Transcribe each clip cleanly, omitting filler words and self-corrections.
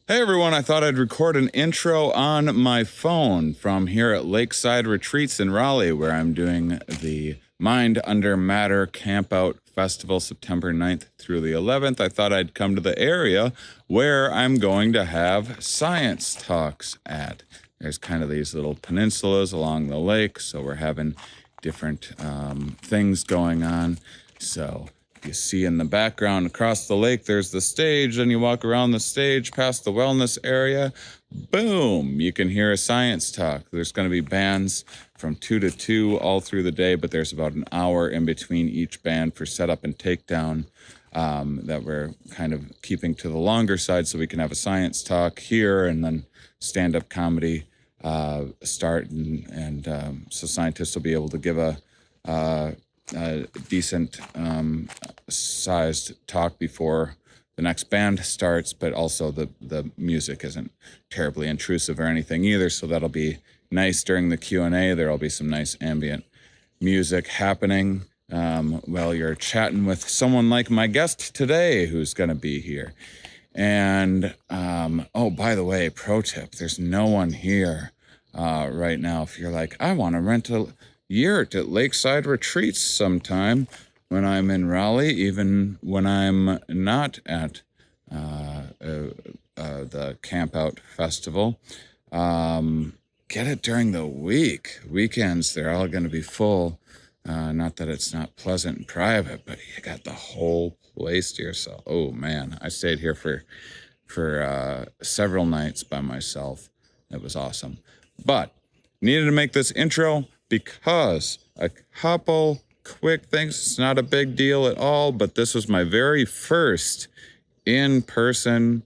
Hey everyone, I thought I'd record an intro on my phone from here at Lakeside Retreats in Raleigh, where I'm doing the Mind Under Matter Campout Festival, September 9th through the 11th. I thought I'd come to the area where I'm going to have science talks at. There's kind of these little peninsulas along the lake, so we're having different things going on. So you see in the background across the lake, there's the stage, and you walk around the stage past the wellness area. Boom, you can hear a science talk. There's going to be bands from 2 to 2 all through the day, but there's about an hour in between each band for setup and takedown that we're kind of keeping to the longer side so we can have a science talk here and then stand-up comedy start. And so scientists will be able to give a decent sized talk before the next band starts, but also the music isn't terribly intrusive or anything either, so that'll be nice during the Q&A. There'll be some nice ambient music happening while you're chatting with someone like my guest today who's going to be here. And oh, by the way, pro tip, there's no one here right now. If you're like, I want to rent a yurt at Lakeside Retreats sometime when I'm in Raleigh, even when I'm not at the Campout Festival, get it during the week. Weekends, they're all going to be full. Not that it's not pleasant and private, but you got the whole place to yourself. Oh man, I stayed here for several nights by myself. It was awesome. But needed to make this intro because a couple quick things. It's not a big deal at all, but this was my very first in-person.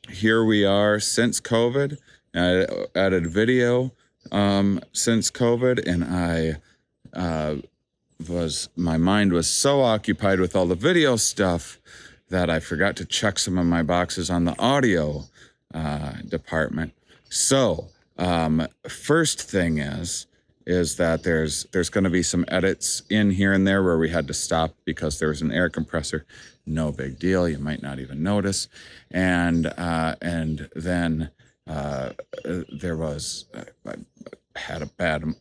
Here we are since COVID. I added video since COVID, and my mind was so occupied with all the video stuff that I forgot to check some of my boxes on the audio department. So first thing is that there's going to be some edits in here and there where we had to stop because there was an air compressor. No big deal. You might not even notice. And then there was I had a bad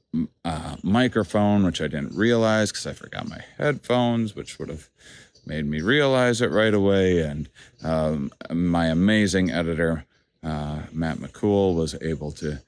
microphone, which I didn't realize because I forgot my headphones, which would have made me realize it right away. And my amazing editor, Matt McCool, was able to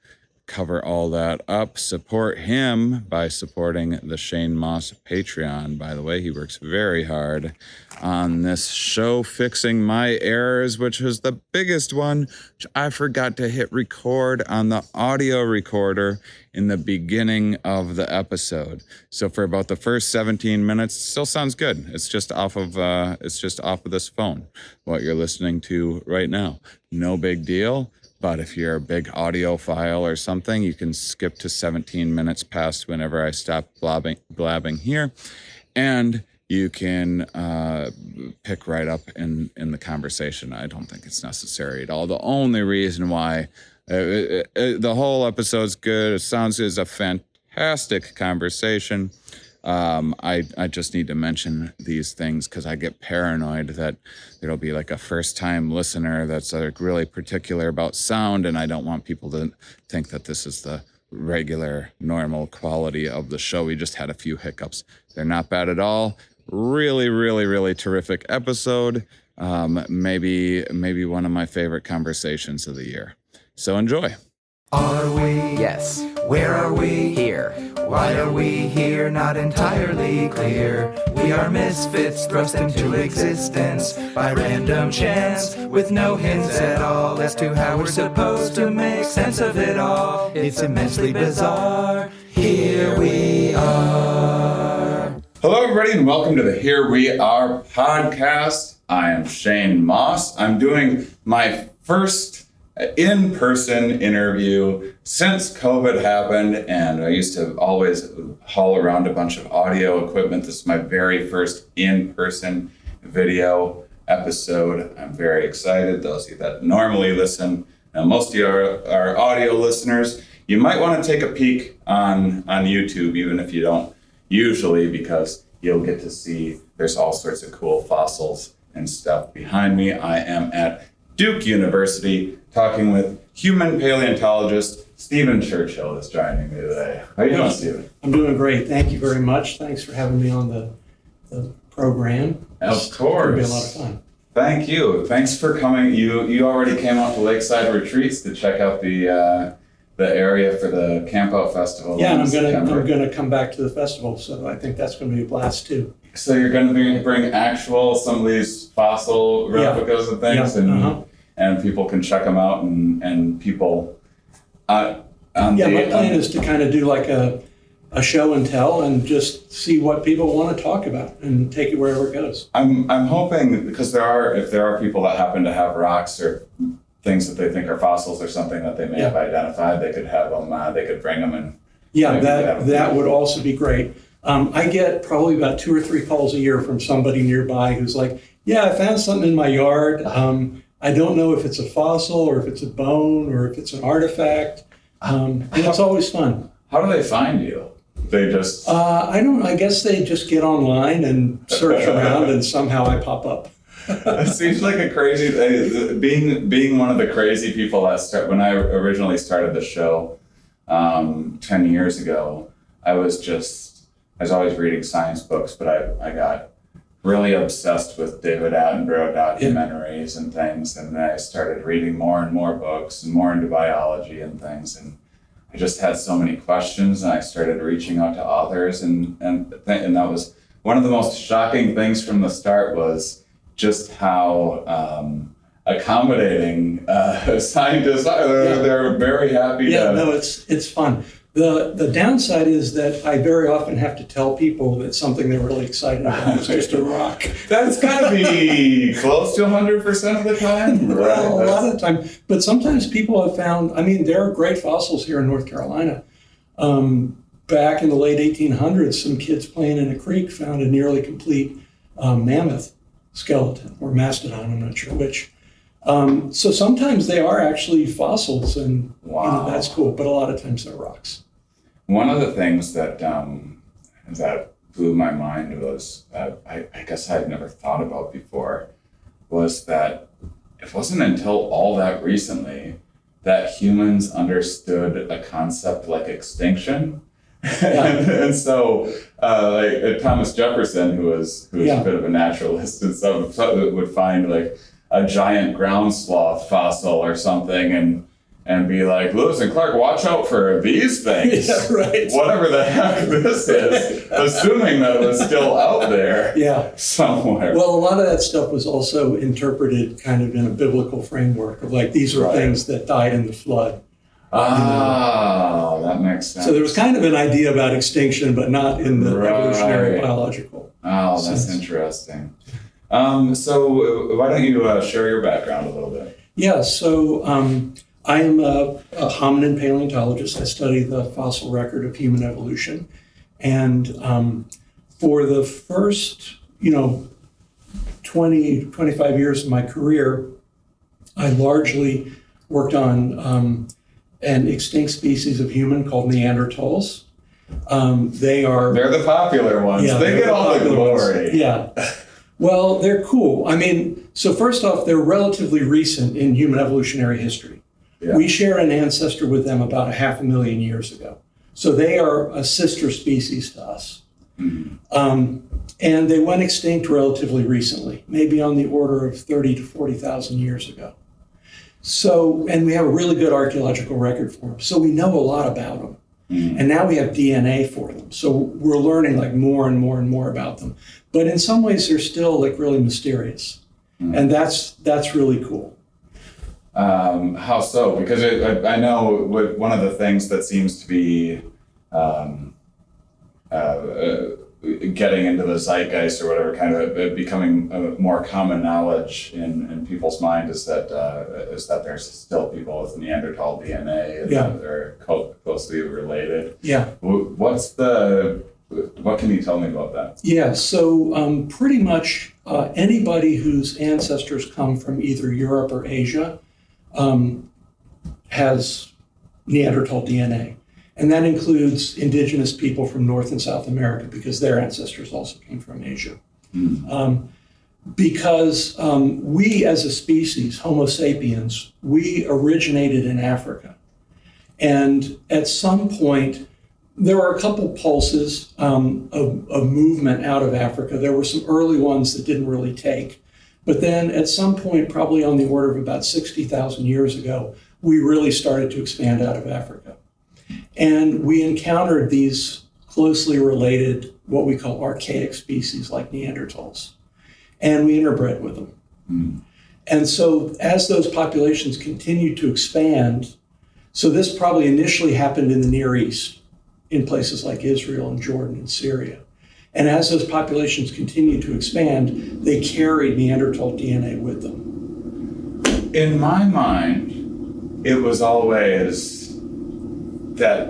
cover all that up. Support him by supporting the Shane Mauss Patreon. By the way, he works very hard on this show, fixing my errors, which was the biggest one, which I forgot to hit record on the audio recorder in the beginning of the episode. So for about the first 17 minutes, it still sounds good. It's just off of this phone, what you're listening to right now. No big deal. But if you're a big audiophile or something, you can skip to 17 minutes past whenever I stop blabbing here. And you can pick right up in the conversation. I don't think it's necessary at all. The only reason why the whole episode's good, it sounds is a fantastic conversation. I just need to mention these things because I get paranoid that there'll be like a first-time listener that's like really particular about sound, and I don't want people to think that this is the regular, normal quality of the show. We just had a few hiccups. They're not bad at all. Really, really, really terrific episode. Maybe one of my favorite conversations of the year. So enjoy. Are we? Yes. Where are we? Here. Why are we here? Not entirely clear. We are misfits thrust into existence by random chance, with no hints at all as to how we're supposed to make sense of it all. It's immensely bizarre. Here we are. Hello, everybody, and welcome to the Here We Are podcast. I am Shane Mauss. I'm doing my first in-person interview since COVID happened, and I used to always haul around a bunch of audio equipment. This is my very first in-person video episode. I'm very excited. Those of you that normally listen, most of you are audio listeners. You might want to take a peek on YouTube, even if you don't usually, because you'll get to see there's all sorts of cool fossils and stuff behind me. I am at Duke University, talking with human paleontologist Stephen Churchill is joining me today. How are you doing, Stephen? I'm doing great. Thank you very much. Thanks for having me on the program. Of It's course. going to be a lot of fun. Thank you. Thanks for coming. You already came out to Lakeside Retreats to check out the area for the Campout Festival. Yeah, and I'm September. gonna come back to the festival, so I think that's going to be a blast too. So you're going to bring some of these fossil replicas and things, and people can check them out, and people. My plan is to kind of do like a show and tell, and just see what people want to talk about, and take it wherever it goes. I'm hoping, because if there are people that happen to have rocks or things that they think are fossils or something that they may have identified, they could have them. They could bring them and. Yeah, that would also be great. I get probably about 2 or 3 calls a year from somebody nearby who's like, "Yeah, I found something in my yard. I don't know if it's a fossil or if it's a bone or if it's an artifact." And it's always fun. How do they find you? They just. I guess they just get online and search around, and somehow I pop up. It seems like a crazy being one of the crazy people that when I originally started the show 10 years ago. I was always reading science books, but I got really obsessed with David Attenborough documentaries and things, and then I started reading more and more books and more into biology and things, and I just had so many questions, and I started reaching out to authors, and that was one of the most shocking things from the start, was just how accommodating scientists are. They're very happy. It's fun. The downside is that I very often have to tell people that something they're really excited about is just a rock. That's got to be close to 100% of the time. Well, a lot of the time. But sometimes people have found, there are great fossils here in North Carolina. Back in the late 1800s, some kids playing in a creek found a nearly complete mammoth skeleton, or mastodon, I'm not sure which. So sometimes they are actually fossils, and that's cool, but a lot of times they're rocks. One of the things that blew my mind was, I guess I had never thought about before, was that it wasn't until all that recently that humans understood a concept like extinction. And so, like Thomas Jefferson, who was a bit of a naturalist and stuff, would find like a giant ground sloth fossil or something, and be like, "Lewis and Clark, watch out for these things." Yeah, right. Whatever the heck this is, assuming that it was still out there somewhere. Well, a lot of that stuff was also interpreted kind of in a biblical framework of like, these are things that died in the flood. That makes sense. So there was kind of an idea about extinction, but not in the evolutionary biological sense. That's interesting. So why don't you share your background a little bit? Yeah, so I am a hominin paleontologist. I study the fossil record of human evolution. And for the first, 20, 25 years of my career, I largely worked on an extinct species of human called Neanderthals. They're the popular ones. Yeah, they get all the glory. Yeah. Well, they're cool. So first off, they're relatively recent in human evolutionary history. Yeah. We share an ancestor with them about 500,000 years ago. So they are a sister species to us. Mm-hmm. And they went extinct relatively recently, maybe on the order of 30 to 40,000 years ago. So, and we have a really good archaeological record for them. So we know a lot about them. Mm-hmm. And now we have DNA for them. So we're learning like more and more and more about them. But in some ways, they're still like really mysterious. Mm-hmm. And that's really cool. How so? Because I know one of the things that seems to be getting into the zeitgeist or whatever, kind of becoming more common knowledge in people's mind is that there's still people with Neanderthal DNA and they're closely related. Yeah. What can you tell me about that? Yeah, so pretty much anybody whose ancestors come from either Europe or Asia has Neanderthal DNA. And that includes indigenous people from North and South America because their ancestors also came from Asia. Mm. because we as a species, Homo sapiens, we originated in Africa. And at some point, there were a couple pulses of movement out of Africa. There were some early ones that didn't really take. But then at some point, probably on the order of about 60,000 years ago, we really started to expand out of Africa. And we encountered these closely related, what we call archaic species like Neanderthals. And we interbred with them. Mm. And so as those populations continued to expand, so this probably initially happened in the Near East, in places like Israel and Jordan and Syria. And as those populations continued to expand, they carried Neanderthal DNA with them. In my mind, it was always that,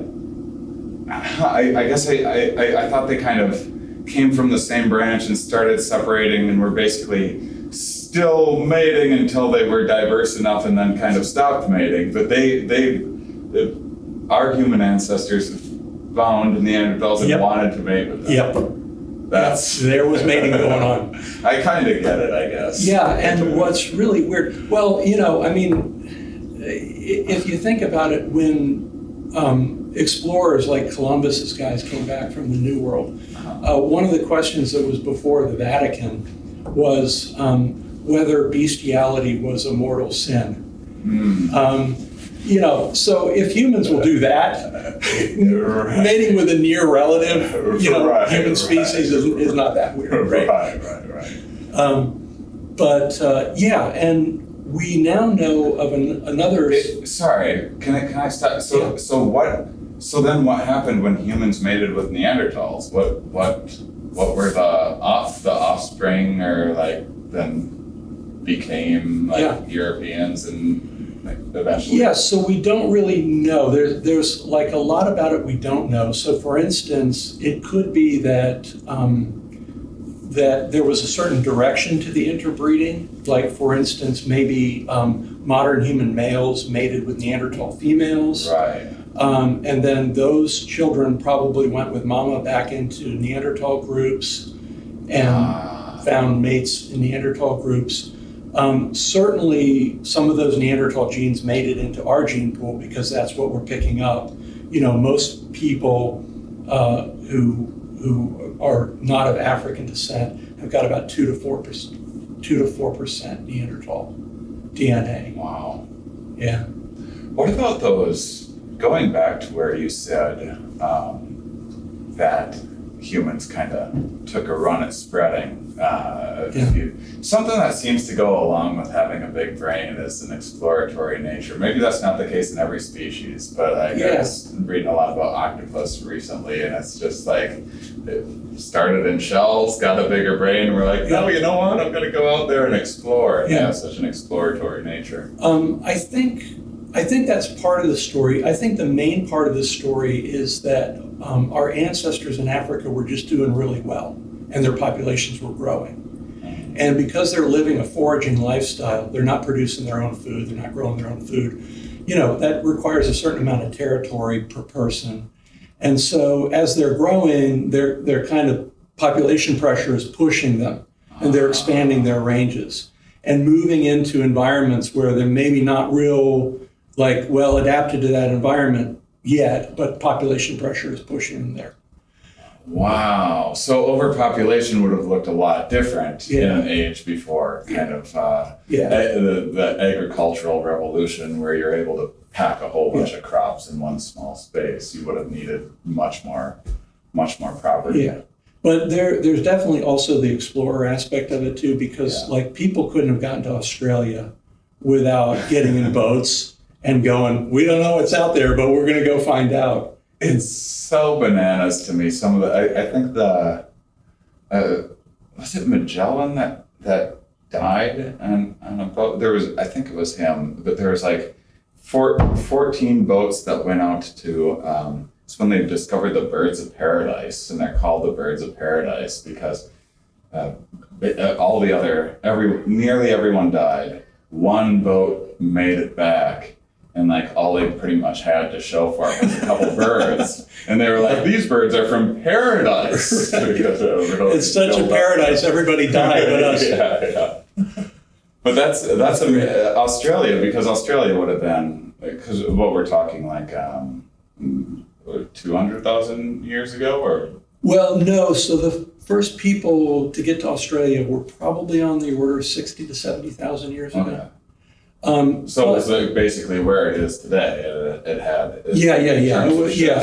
I guess I thought they kind of came from the same branch and started separating and were basically still mating until they were diverse enough and then kind of stopped mating. But our human ancestors found Neanderthals and wanted to mate with them. Yep. There was mating going on. I kind of get it, I guess. Yeah, and what's really weird, well, I mean, if you think about it, when explorers like Columbus's guys came back from the New World, one of the questions that was before the Vatican was whether bestiality was a mortal sin. So if humans will do that, mating with a near relative, human species is not that weird, right? Right. And we now know of another. Sorry, can I stop? So then what happened when humans mated with Neanderthals? What were the offspring, or then became Europeans and eventually? Yes, so we don't really know. There's a lot about it we don't know. So for instance, it could be that that there was a certain direction to the interbreeding. Like for instance, maybe modern human males mated with Neanderthal females. Right. And then those children probably went with mama back into Neanderthal groups and found mates in Neanderthal groups. Certainly, some of those Neanderthal genes made it into our gene pool because that's what we're picking up. Most people who are not of African descent have got about 2 to 4% Neanderthal DNA. Wow. Yeah. What about those? Going back to where you said that humans kind of took a run at spreading. Something that seems to go along with having a big brain is an exploratory nature. Maybe that's not the case in every species, but I was reading a lot about octopus recently, and it's just like it started in shells, got a bigger brain, and we're like, no, you know what? I'm going to go out there and explore. And they have such an exploratory nature. I think that's part of the story. I think the main part of the story is that our ancestors in Africa were just doing really well, and their populations were growing. And because they're living a foraging lifestyle, they're not producing their own food, they're not growing their own food. That requires a certain amount of territory per person. And so as they're growing, their kind of population pressure is pushing them, and they're expanding their ranges and moving into environments where they're maybe not real well adapted to that environment yet, but population pressure is pushing them there. Wow. So overpopulation would have looked a lot different in an age before the agricultural revolution, where you're able to pack a whole bunch of crops in one small space. You would have needed much more property. Yeah. But there's definitely also the explorer aspect of it too, because people couldn't have gotten to Australia without getting in boats and going, we don't know what's out there, but we're going to go find out. It's so bananas to me. Some of I think was it Magellan that died on a boat? I think it was him, but there was 14 boats that went out to, it's when they discovered the birds of paradise, and they're called the birds of paradise because nearly everyone died. One boat made it back, and like all they pretty much had to show for it was a couple birds, and they were like, "These birds are from paradise." Because it's such a paradise. Everybody died but us. Yeah. But that's Australia, because Australia would have been, because what we're talking like 200,000 years ago, or well, no. So the first people to get to Australia were probably on the order of 60 to 70,000 years ago. Okay. So it's like basically where it is today. It had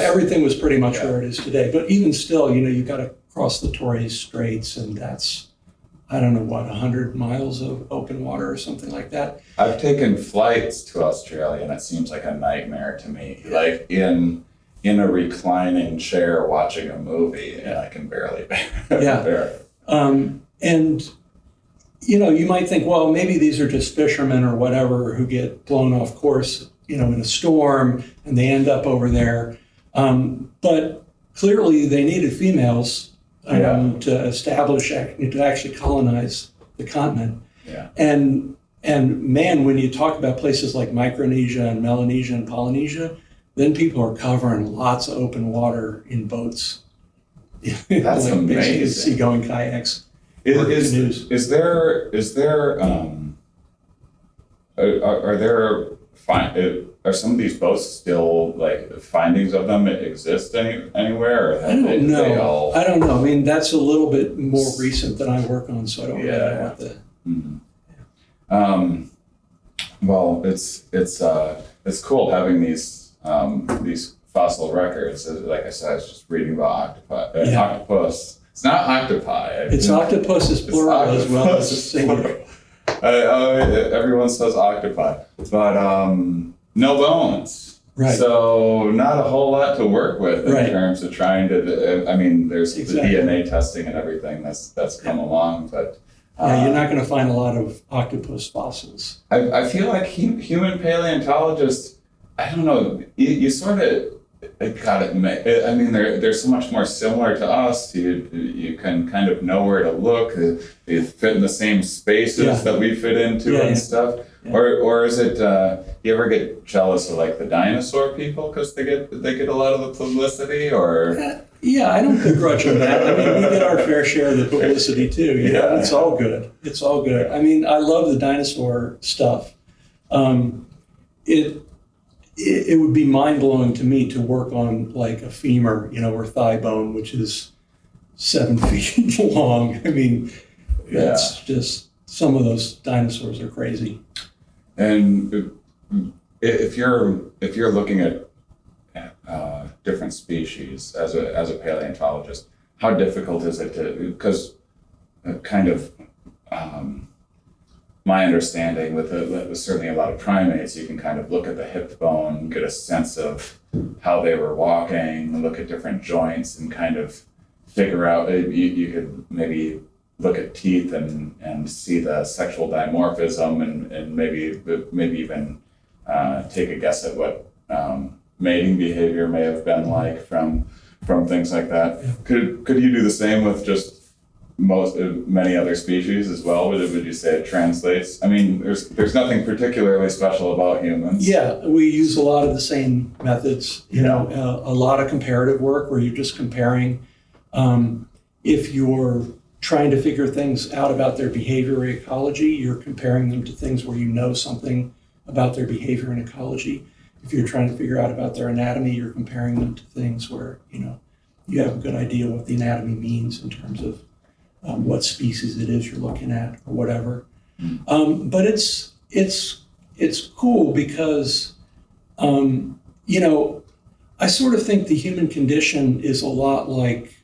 everything was pretty much where it is today. But even still, you got to cross the Torres Straits, and that's, I don't know what, 100 miles of open water or something like that. I've taken flights to Australia, and it seems like a nightmare to me. Like in a reclining chair watching a movie, and I can barely bear it. And you might think, well, maybe these are just fishermen or whatever who get blown off course, in a storm, and they end up over there. But clearly they needed females to establish, to actually colonize the continent. Yeah. And man, when you talk about places like Micronesia and Melanesia and Polynesia, then people are covering lots of open water in boats. That's like amazing. Seagoing kayaks. Is there are some of these boats still, like, findings of them exist anywhere? Or I don't know. I don't know. I mean, that's a little bit more recent than I work on, so I don't really know what the. Mm-hmm. Well, it's cool having these fossil records. Like I said, I was just reading about octopus. It's not octopi. It's octopus is plural as well as singular. Everyone says octopi, but no bones. Right. So not a whole lot to work with in terms of trying to. I mean, there's the DNA testing and everything that's come along, but. You're not going to find a lot of octopus fossils. I feel like human paleontologists, I don't know, you sort of got it. I mean, they're so much more similar to us. You can kind of know where to look. They fit in the same spaces that we fit into and stuff. Yeah. Or is it? You ever get jealous of like the dinosaur people because they get a lot of the publicity? Or I don't begrudge them that. I mean, we get our fair share of the publicity too. It's all good. It's all good. I mean, I love the dinosaur stuff. It would be mind-blowing to me to work on like a femur, or thigh bone, which is 7 feet long. I mean, that's just, some of those dinosaurs are crazy. And if you're looking at different species as a paleontologist, how difficult is it to, because kind of my understanding with certainly a lot of primates, you can kind of look at the hip bone, get a sense of how they were walking, look at different joints, and kind of figure out. You could maybe look at teeth and see the sexual dimorphism, and maybe even take a guess at what mating behavior may have been like from things like that. Could you do the same with just many other species as well? Would you say it translates? I mean, there's nothing particularly special about humans. Yeah, we use a lot of the same methods. A lot of comparative work where you're just comparing. If you're trying to figure things out about their behavior or ecology, you're comparing them to things where you know something about their behavior and ecology. If you're trying to figure out about their anatomy, you're comparing them to things where you have a good idea what the anatomy means in terms of what species it is you're looking at or whatever. But it's cool because I sort of think the human condition is a lot like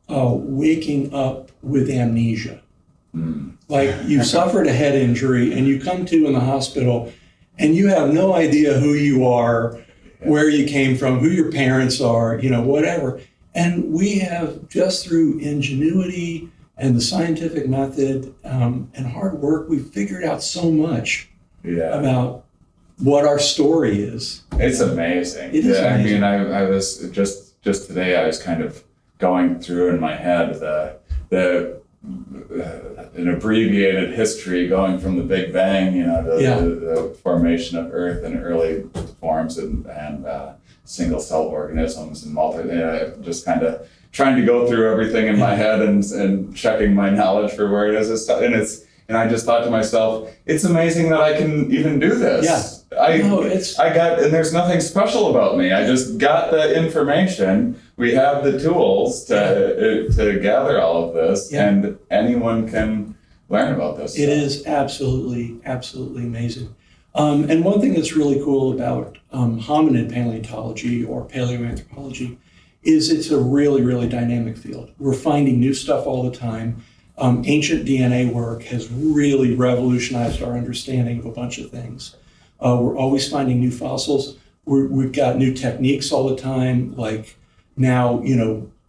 waking up with amnesia. Like you've suffered a head injury and you come to in the hospital and you have no idea who you are, where you came from, who your parents are, whatever. And we have, just through ingenuity and the scientific method and hard work, we've figured out so much about what our story is. It's amazing. It is amazing. I mean, I was just today, I was kind of going through in my head the an abbreviated history going from the Big Bang, to the formation of Earth and early forms and single cell organisms and just kind of trying to go through everything in my head and checking my knowledge for where it is. And I just thought to myself, it's amazing that I can even do this. And there's nothing special about me. I just got the information. We have the tools to gather all of this, and anyone can learn about this. It is absolutely, absolutely amazing. And one thing that's really cool about hominid paleontology or paleoanthropology is it's a really, really dynamic field. We're finding new stuff all the time. Ancient DNA work has really revolutionized our understanding of a bunch of things. We're always finding new fossils. We've got new techniques all the time, like now,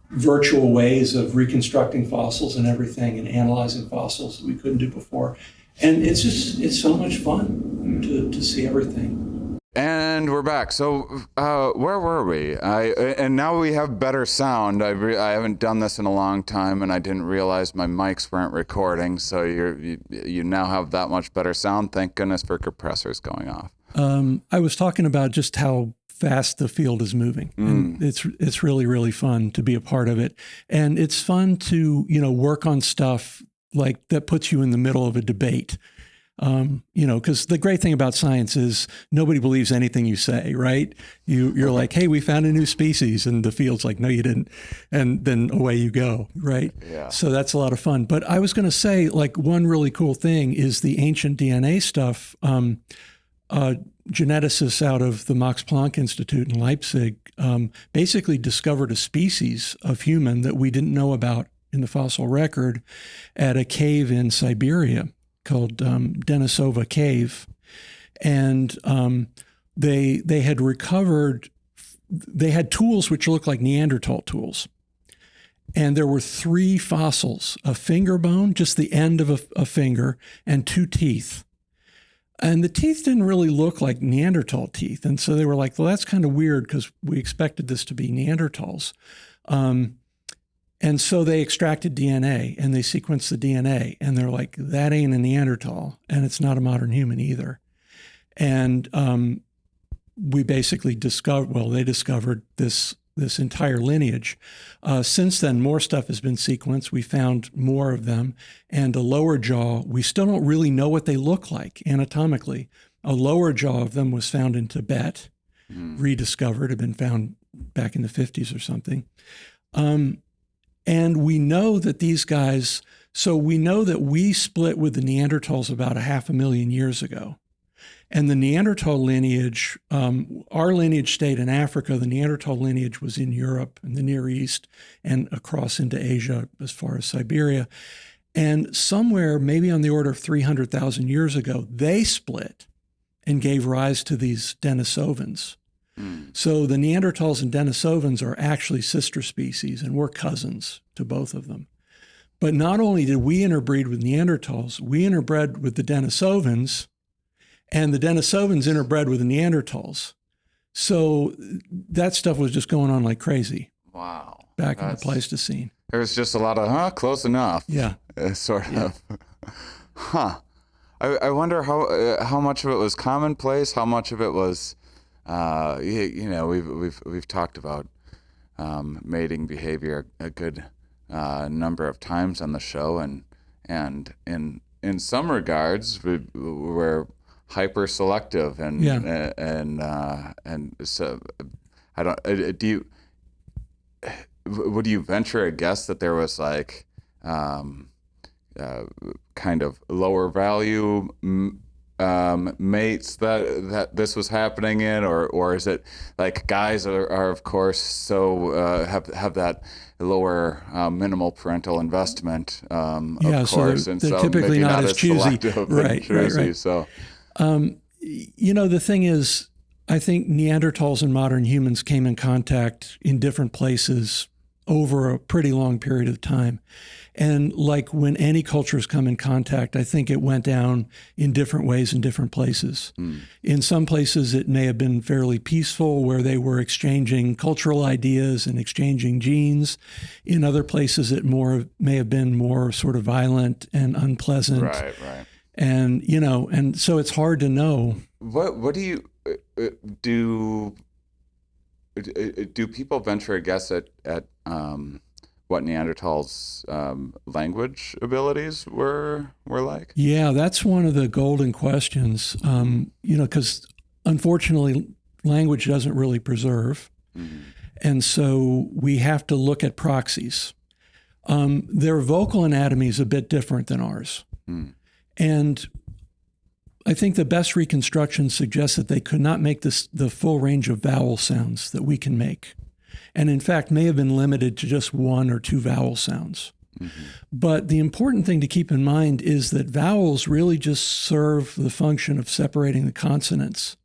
virtual ways of reconstructing fossils and everything and analyzing fossils that we couldn't do before. And it's so much fun to see everything. And we're back. So where were we? And now we have better sound. I haven't done this in a long time, and I didn't realize my mics weren't recording. So you now have that much better sound. Thank goodness for compressors going off. I was talking about just how fast the field is moving. And it's really, really fun to be a part of it. And it's fun to, work on stuff like that puts you in the middle of a debate. Because the great thing about science is nobody believes anything you say, right? You're like, hey, we found a new species, and the field's like, no, you didn't. And then away you go, right? Yeah. So that's a lot of fun. But I was going to say, like, one really cool thing is the ancient DNA stuff. Geneticists out of the Max Planck Institute in Leipzig basically discovered a species of human that we didn't know about in the fossil record at a cave in Siberia called Denisova Cave. And they had recovered, they had tools which looked like Neanderthal tools. And there were 3 fossils, a finger bone, just the end of a finger, and 2 teeth. And the teeth didn't really look like Neanderthal teeth. And so they were like, well, that's kind of weird because we expected this to be Neanderthals. And so they extracted DNA and they sequenced the DNA. And they're like, that ain't a Neanderthal. And it's not a modern human either. And we basically they discovered this entire lineage. Since then, more stuff has been sequenced. We found more of them. And a lower jaw, we still don't really know what they look like anatomically. A lower jaw of them was found in Tibet, rediscovered, had been found back in the 50s or something. And we know that these guys, so we know that we split with the Neanderthals about 500,000 years ago. And the Neanderthal lineage, our lineage stayed in Africa. The Neanderthal lineage was in Europe and the Near East and across into Asia as far as Siberia. And somewhere, maybe on the order of 300,000 years ago, they split and gave rise to these Denisovans. So the Neanderthals and Denisovans are actually sister species, and we're cousins to both of them. But not only did we interbreed with Neanderthals, we interbred with the Denisovans, and the Denisovans interbred with the Neanderthals. So that stuff was just going on like crazy. Wow. Back in the Pleistocene. There was just a lot of, close enough. Yeah. Sort of. I wonder how much of it was commonplace, how much of it was, we've talked about mating behavior a good number of times on the show, and in some regards we're hyper selective, and so I don't. Would you venture a guess that there was like kind of lower value mates that this was happening in, or is it like guys are of course so have that lower minimal parental investment of course, and they're typically not as choosy, right. So the thing is, I think Neanderthals and modern humans came in contact in different places over a pretty long period of time. And like when any cultures come in contact, I think it went down in different ways in different places. In some places, it may have been fairly peaceful, where they were exchanging cultural ideas and exchanging genes. In other places, it may have been more sort of violent and unpleasant. Right. And, and so it's hard to know. What do you do? Do people venture a guess at what Neanderthals' language abilities were like? Yeah, that's one of the golden questions. Because unfortunately, language doesn't really preserve, and so we have to look at proxies. Their vocal anatomy is a bit different than ours, and I think the best reconstruction suggests that they could not make the full range of vowel sounds that we can make, and in fact may have been limited to just one or two vowel sounds. But the important thing to keep in mind is that vowels really just serve the function of separating the consonants,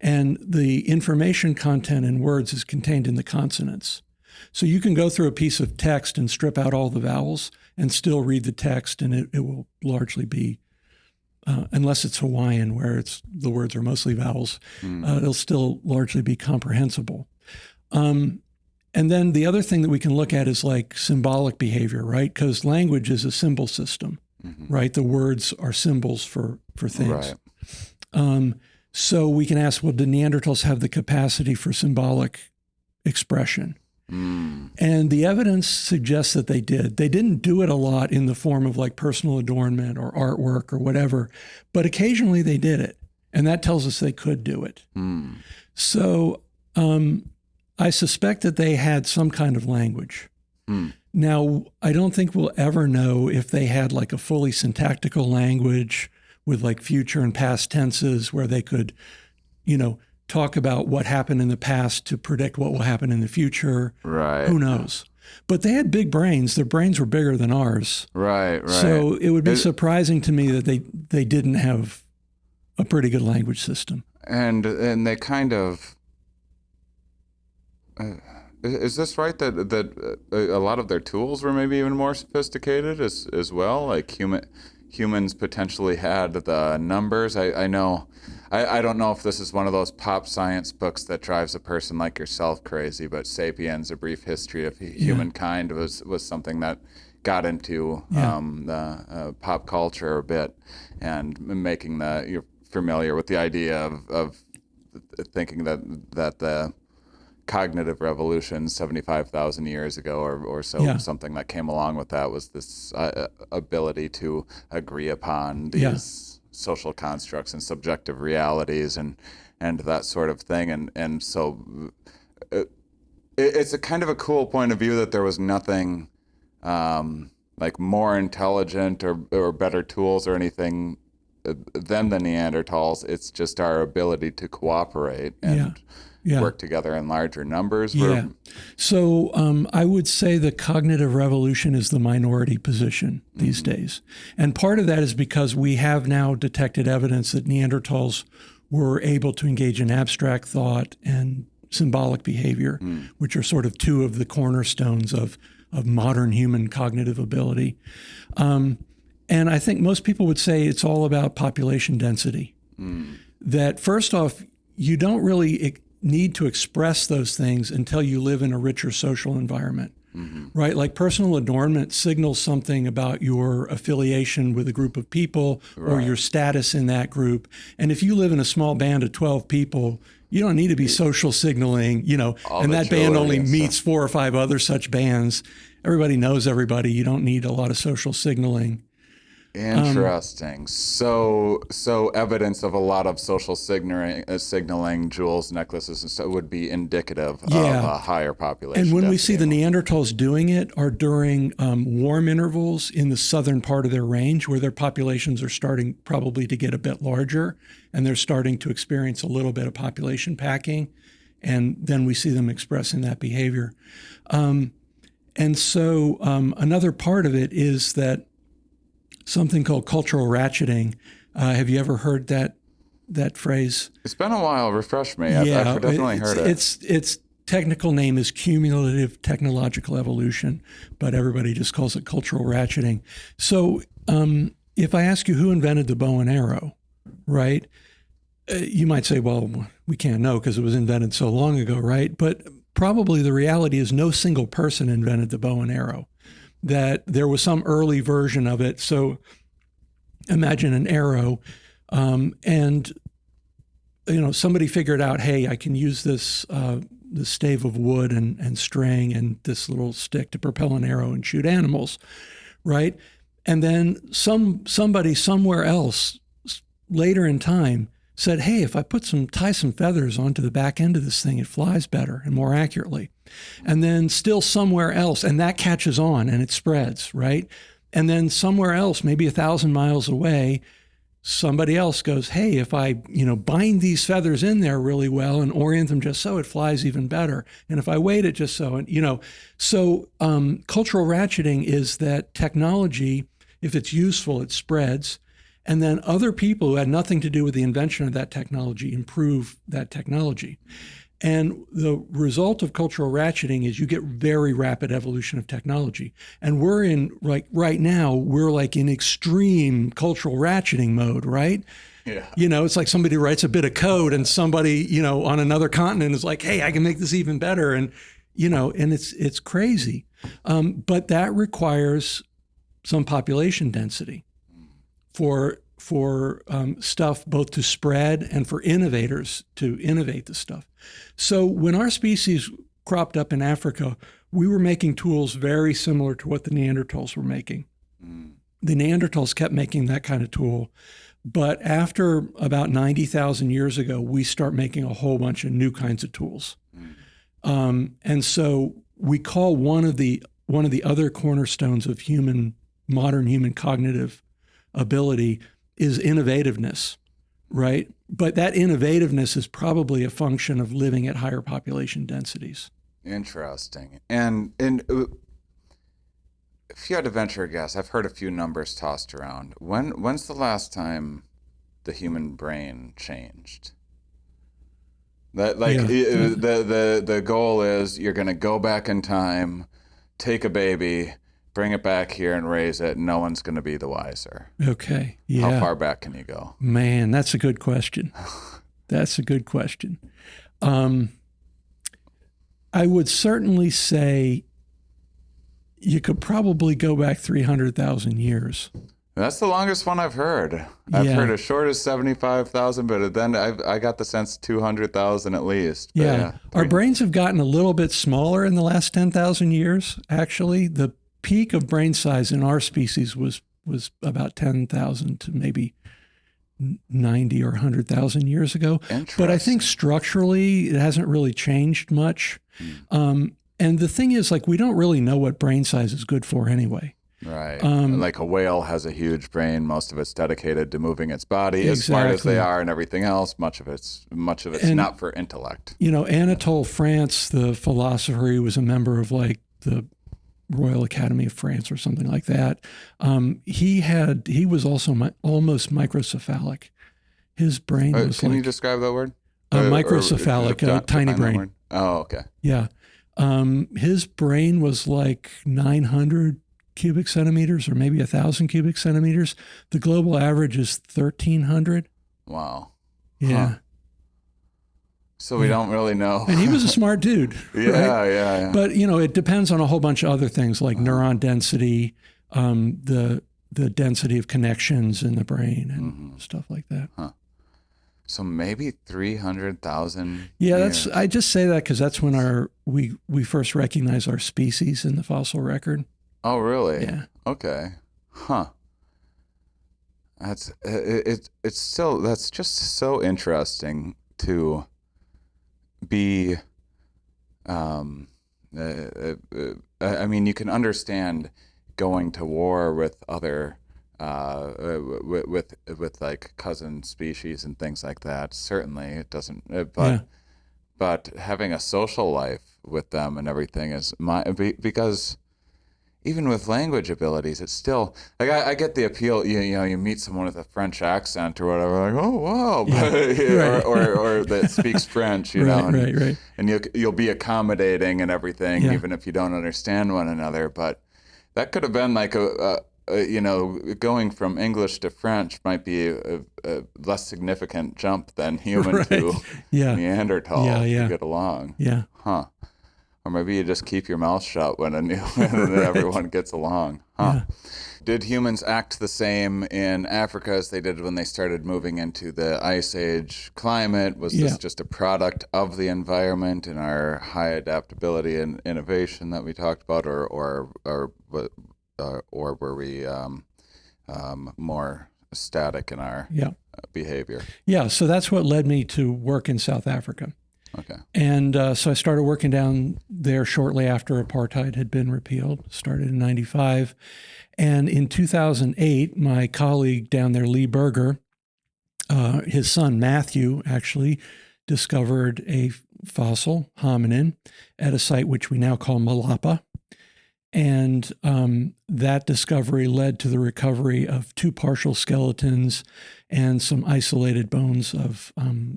and the information content in words is contained in the consonants. So you can go through a piece of text and strip out all the vowels and still read the text, and it will largely be unless it's Hawaiian, where the words are mostly vowels, it'll still largely be comprehensible. And then the other thing that we can look at is like symbolic behavior, right? Because language is a symbol system, right? The words are symbols for things. Right. So we can ask, well, did Neanderthals have the capacity for symbolic expression? And the evidence suggests that they did. They didn't do it a lot in the form of like personal adornment or artwork or whatever, but occasionally they did it. And that tells us they could do it. So I suspect that they had some kind of language. Now, I don't think we'll ever know if they had like a fully syntactical language with like future and past tenses where they could, talk about what happened in the past to predict what will happen in the future. Right. Who knows? But they had big brains. Their brains were bigger than ours. Right. So it would be surprising to me that they didn't have a pretty good language system. And they kind of... is this right that a lot of their tools were maybe even more sophisticated as well? Like humans potentially had the numbers. I know... I don't know if this is one of those pop science books that drives a person like yourself crazy, but Sapiens, A Brief History of Humankind was something that got into the pop culture a bit, and making you're familiar with the idea of thinking that the cognitive revolution 75,000 years ago or so, something that came along with that was this ability to agree upon these social constructs and subjective realities and that sort of thing. And so it's a kind of a cool point of view that there was nothing like more intelligent or better tools or anything than the Neanderthals. It's just our ability to cooperate and work together in larger numbers. So I would say the cognitive revolution is the minority position these days. And part of that is because we have now detected evidence that Neanderthals were able to engage in abstract thought and symbolic behavior, which are sort of two of the cornerstones of modern human cognitive ability. And I think most people would say it's all about population density. That first off, you don't really need to express those things until you live in a richer social environment, right? Like personal adornment signals something about your affiliation with a group of people or your status in that group. And if you live in a small band of 12 people, you don't need to be social signaling, and that band only meets 4 or 5 other such bands. Everybody knows everybody. You don't need a lot of social signaling. Interesting. So evidence of a lot of social signaling, jewels, necklaces, and so would be indicative of a higher population. And when we see the Neanderthals doing it are during warm intervals in the southern part of their range, where their populations are starting probably to get a bit larger, and they're starting to experience a little bit of population packing, and then we see them expressing that behavior. And so another part of it is that something called cultural ratcheting. Have you ever heard that phrase? It's been a while. Refresh me. I've definitely heard it. It's technical name is cumulative technological evolution, but everybody just calls it cultural ratcheting. So if I ask you who invented the bow and arrow, right? You might say, well, we can't know because it was invented so long ago, right? But probably the reality is no single person invented the bow and arrow, that there was some early version of it. So imagine an arrow, and somebody figured out, hey, I can use this stave of wood and string and this little stick to propel an arrow and shoot animals, right? And then somebody somewhere else later in time said, hey, if I tie some feathers onto the back end of this thing, it flies better and more accurately. And then still somewhere else, and that catches on and it spreads, right? And then somewhere else, maybe 1,000 miles away, somebody else goes, hey, if I, bind these feathers in there really well and orient them just so, it flies even better. And if I weight it just so, so cultural ratcheting is that technology, if it's useful, it spreads. And then other people who had nothing to do with the invention of that technology improve that technology. And the result of cultural ratcheting is you get very rapid evolution of technology. And we're in, right now, we're in extreme cultural ratcheting mode, right? Yeah. It's like somebody writes a bit of code and somebody, on another continent is like, hey, I can make this even better. And, and it's crazy. But that requires some population density for stuff both to spread and for innovators to innovate the stuff. So when our species cropped up in Africa, we were making tools very similar to what the Neanderthals were making. The Neanderthals kept making that kind of tool. But after about 90,000 years ago, we start making a whole bunch of new kinds of tools. And so we call one of the other cornerstones of modern human cognitive ability is innovativeness, right? But that innovativeness is probably a function of living at higher population densities. Interesting. And if you had to venture a guess, I've heard a few numbers tossed around. When's the last time the human brain changed? The goal is you're going to go back in time, take a baby, bring it back here and raise it. No one's going to be the wiser. Okay. Yeah. How far back can you go? Man, that's a good question. That's a good question. I would certainly say you could probably go back 300,000 years. That's the longest one I've heard. I've heard as short as 75,000, but then I got the sense 200,000 at least. But yeah. Our brains have gotten a little bit smaller in the last 10,000 years, actually. The peak of brain size in our species was about 10,000 to maybe 90 or 100,000 years ago. But I think structurally it hasn't really changed much. And the thing is, we don't really know what brain size is good for anyway. Right. Like a whale has a huge brain. Most of it's dedicated to moving its body. As smart as they are and everything else, much of it's not for intellect. Anatole France, the philosopher, he was a member of the Royal Academy of France or something like that. He was also almost microcephalic. His brain was Can you describe that word? Microcephalic, tiny brain. Oh, okay. Yeah. His brain was 900 cubic centimeters or maybe 1,000 cubic centimeters. The global average is 1,300. Wow. Yeah. Huh. So we don't really know. And he was a smart dude. Yeah. But, it depends on a whole bunch of other things like neuron density, the density of connections in the brain and stuff like that. Huh. So maybe 300,000 Yeah, years. I just say that because that's when we first recognize our species in the fossil record. Oh, really? Yeah. Okay. Huh. That's that's just so interesting to be. I mean, you can understand going to war with other with cousin species and things like that. Certainly, it doesn't. But having a social life with them and everything is because even with language abilities, it's still like I get the appeal. You meet someone with a French accent or whatever, like, oh wow, right. or that speaks French, right. And you'll be accommodating and everything, even if you don't understand one another. But that could have been like going from English to French might be a less significant jump than human to Neanderthal to get along. Yeah. Huh. Or maybe you just keep your mouth shut when everyone gets along. Huh. Yeah. Did humans act the same in Africa as they did when they started moving into the Ice Age climate? Was this just a product of the environment and our high adaptability and innovation that we talked about, or were we more static in our behavior? Yeah, so that's what led me to work in South Africa. Okay. And so I started working down there shortly after apartheid had been repealed, started in 95. And in 2008, my colleague down there, 𝕊𝕙𝕒𝕟𝕒, his son Matthew actually discovered a fossil hominin at a site which we now call Malapa. And that discovery led to the recovery of 2 partial skeletons and some isolated bones of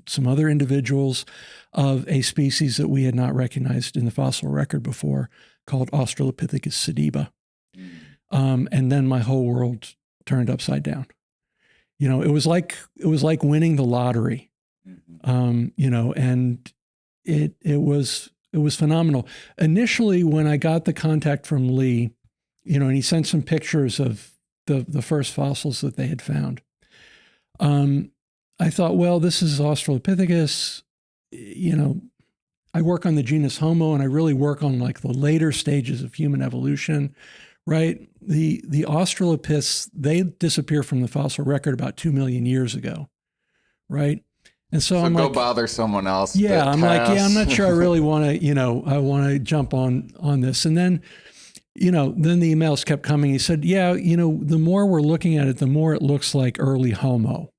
some other individuals of a species that we had not recognized in the fossil record before, called Australopithecus sediba. And then my whole world turned upside down. It was like winning the lottery. And it was phenomenal. Initially, when I got the contact from Lee, and he sent some pictures of the first fossils that they had found, I thought, well, this is Australopithecus. I work on the genus Homo, and I really work on like the later stages of human evolution, right? The Australopiths, they disappear from the fossil record about 2 million years ago, right? And so I'm go like, bother someone else. Yeah, I'm like, I'm not sure I really want to, I want to jump on this. And then, then the emails kept coming. He said, the more we're looking at it, the more it looks like early Homo.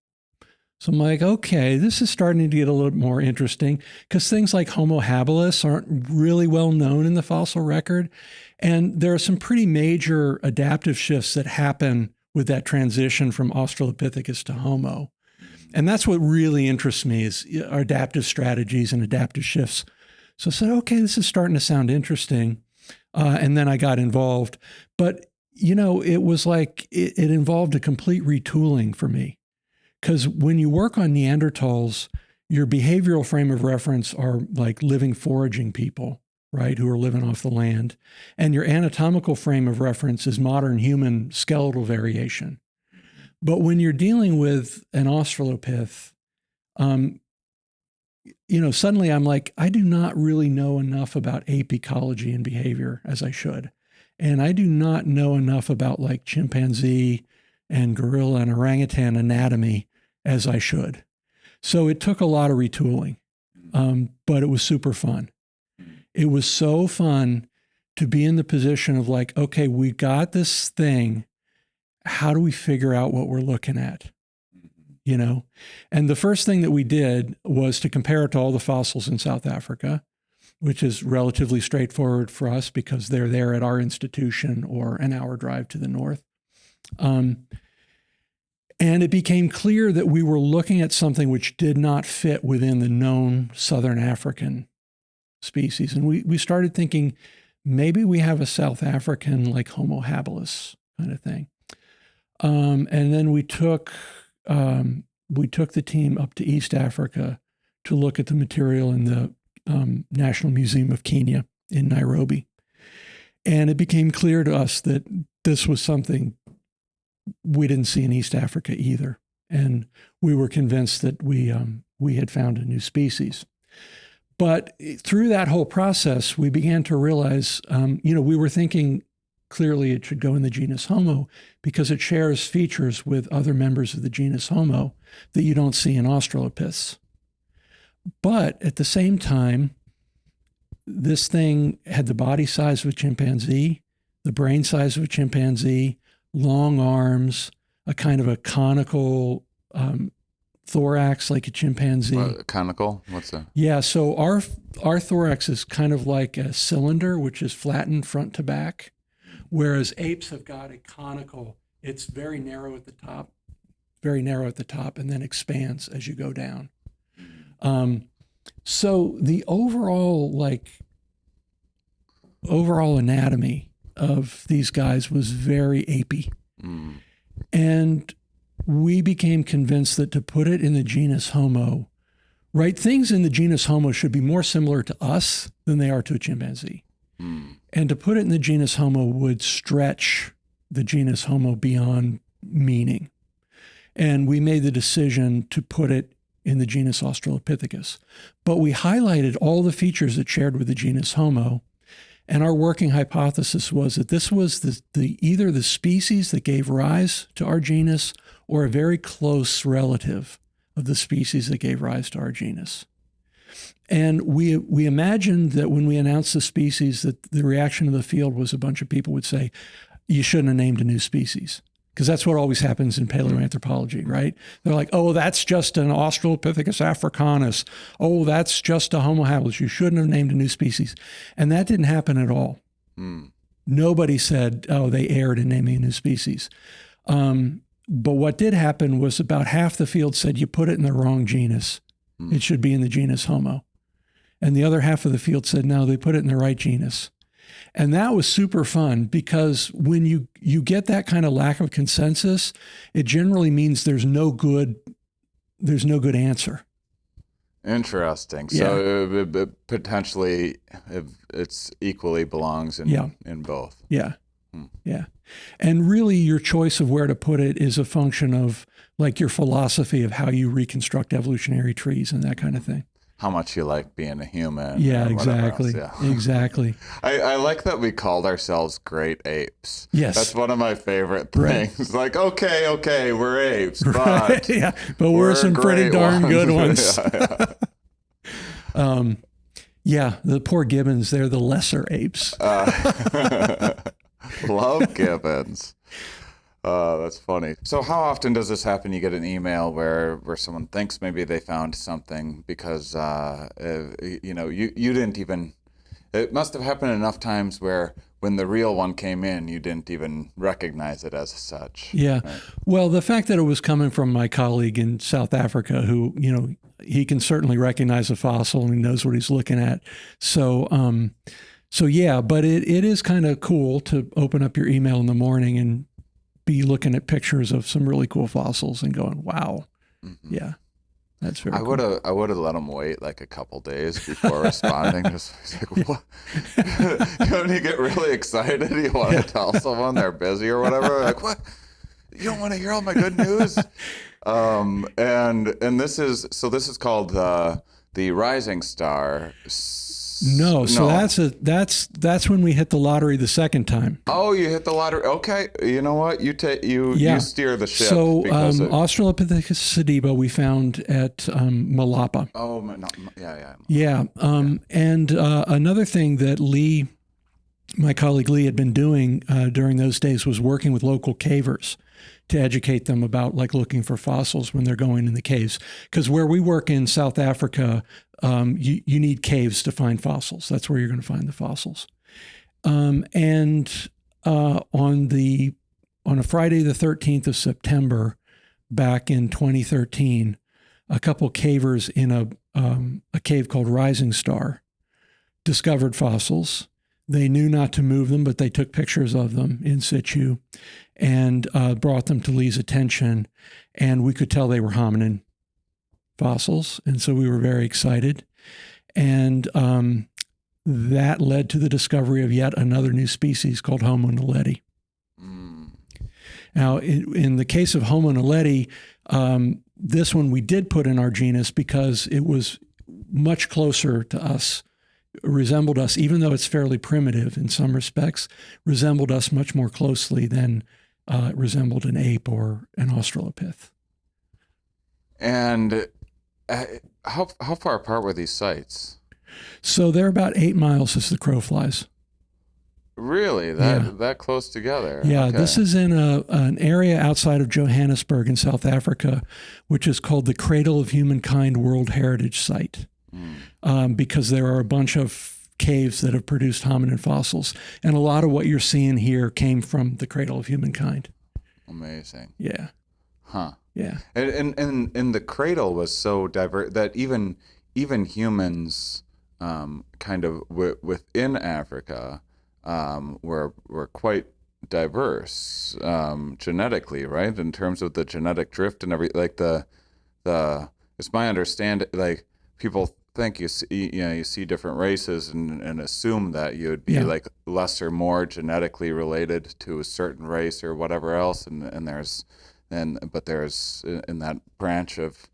So I'm like, okay, this is starting to get a little more interesting, because things like Homo habilis aren't really well known in the fossil record. And there are some pretty major adaptive shifts that happen with that transition from Australopithecus to Homo. And that's what really interests me, is our adaptive strategies and adaptive shifts. So I said, okay, this is starting to sound interesting. And then I got involved. But, it was like it involved a complete retooling for me. Because when you work on Neanderthals, your behavioral frame of reference are like living foraging people, right, who are living off the land. And your anatomical frame of reference is modern human skeletal variation. But when you're dealing with an Australopith, suddenly I'm like, I do not really know enough about ape ecology and behavior as I should. And I do not know enough about like chimpanzee and gorilla and orangutan anatomy as I should. So it took a lot of retooling, but it was super fun. It was so fun to be in the position of like, okay, we got this thing. How do we figure out what we're looking at? And the first thing that we did was to compare it to all the fossils in South Africa, which is relatively straightforward for us because they're there at our institution or an hour drive to the north. And it became clear that we were looking at something which did not fit within the known Southern African species. And we started thinking, maybe we have a South African like Homo habilis kind of thing. And then we took the team up to East Africa to look at the material in the National Museum of Kenya in Nairobi. And it became clear to us that this was something we didn't see in East Africa either. And we were convinced that we had found a new species. But through that whole process, we began to realize, we were thinking clearly it should go in the genus Homo because it shares features with other members of the genus Homo that you don't see in Australopiths. But at the same time, this thing had the body size of a chimpanzee, the brain size of a chimpanzee, long arms, a kind of a conical thorax like a chimpanzee. Conical? What's that? Yeah, so our thorax is kind of like a cylinder, which is flattened front to back, whereas apes have got a conical. It's very narrow at the top, and then expands as you go down. So the overall anatomy of these guys was very apey. And we became convinced that to put it in the genus Homo, right, things in the genus Homo should be more similar to us than they are to a chimpanzee. And to put it in the genus Homo would stretch the genus Homo beyond meaning. And we made the decision to put it in the genus Australopithecus. But we highlighted all the features it shared with the genus Homo. And our working hypothesis was that this was either the species that gave rise to our genus or a very close relative of the species that gave rise to our genus. And we imagined that when we announced the species, that the reaction of the field was a bunch of people would say, you shouldn't have named a new species. Because that's what always happens in paleoanthropology, right? They're like, oh, that's just an Australopithecus africanus. Oh, that's just a Homo habilis. You shouldn't have named a new species. And that didn't happen at all. Nobody said, oh, they erred in naming a new species. But what did happen was about half the field said, you put it in the wrong genus. It should be in the genus Homo. And the other half of the field said, no, they put it in the right genus. And that was super fun because when you get that kind of lack of consensus, it generally means there's no good answer. Interesting. So it potentially it's equally belongs in both. Yeah. Yeah. And really your choice of where to put it is a function of like your philosophy of how you reconstruct evolutionary trees and that kind of thing. How much you like being a human. Yeah, exactly. Exactly. I like that we called ourselves great apes. Yes. That's one of my favorite things. Right. Like, okay, we're apes, but, right. Yeah, but we're some pretty darn good ones. Yeah, the poor gibbons, they're the lesser apes. Love gibbons. That's funny. So how often does this happen? You get an email where someone thinks maybe they found something because, you didn't even, it must have happened enough times where when the real one came in, you didn't even recognize it as such. Yeah. Right? Well, the fact that it was coming from my colleague in South Africa who, he can certainly recognize a fossil and he knows what he's looking at. So yeah, but it is kind of cool to open up your email in the morning and be looking at pictures of some really cool fossils and going, wow. Yeah, that's very cool. I would have let them wait like a couple days before responding. Just like, what? When you get really excited, you want to tell someone they're busy or whatever. Like, what? You don't want to hear all my good news? And this is called the Rising Star. No, so that's when we hit the lottery the second time. Oh, you hit the lottery. Okay, you know what? You steer the ship. So Australopithecus 𝕊𝕙𝕒𝕟 we found at 𝕊𝕐𝕐𝕟𝕒. Oh, no, yeah. Yeah, and another thing that my colleague Lee had been doing during those days was working with local cavers to educate them about like looking for fossils when they're going in the caves. Because where we work in South Africa, you need caves to find fossils. That's where you're going to find the fossils. And on a Friday, the 13th of September, back in 2013, a couple cavers in a cave called Rising Star discovered fossils. They knew not to move them, but they took pictures of them in situ and brought them to Lee's attention. And we could tell they were hominin fossils. And so we were very excited. And that led to the discovery of yet another new species called Homo naledi. Now, in the case of Homo naledi, this one we did put in our genus because it was much closer to us, resembled us, even though it's fairly primitive in some respects, resembled us much more closely than it resembled an ape or an Australopith. And how far apart were these sites? So they're about 8 miles as the crow flies. Really? That close together? Yeah, okay. This is in an area outside of Johannesburg in South Africa, which is called the Cradle of Humankind World Heritage Site. Because there are a bunch of caves that have produced hominin fossils. And a lot of what you're seeing here came from the cradle of humankind. Amazing. Yeah. Huh. Yeah. And the cradle was so diverse that even humans kind of within Africa were quite diverse genetically, right? In terms of the genetic drift and everything, like the it's my understanding, like people think you see different races and assume that you would be like less or more genetically related to a certain race or whatever else, but there's in that branch of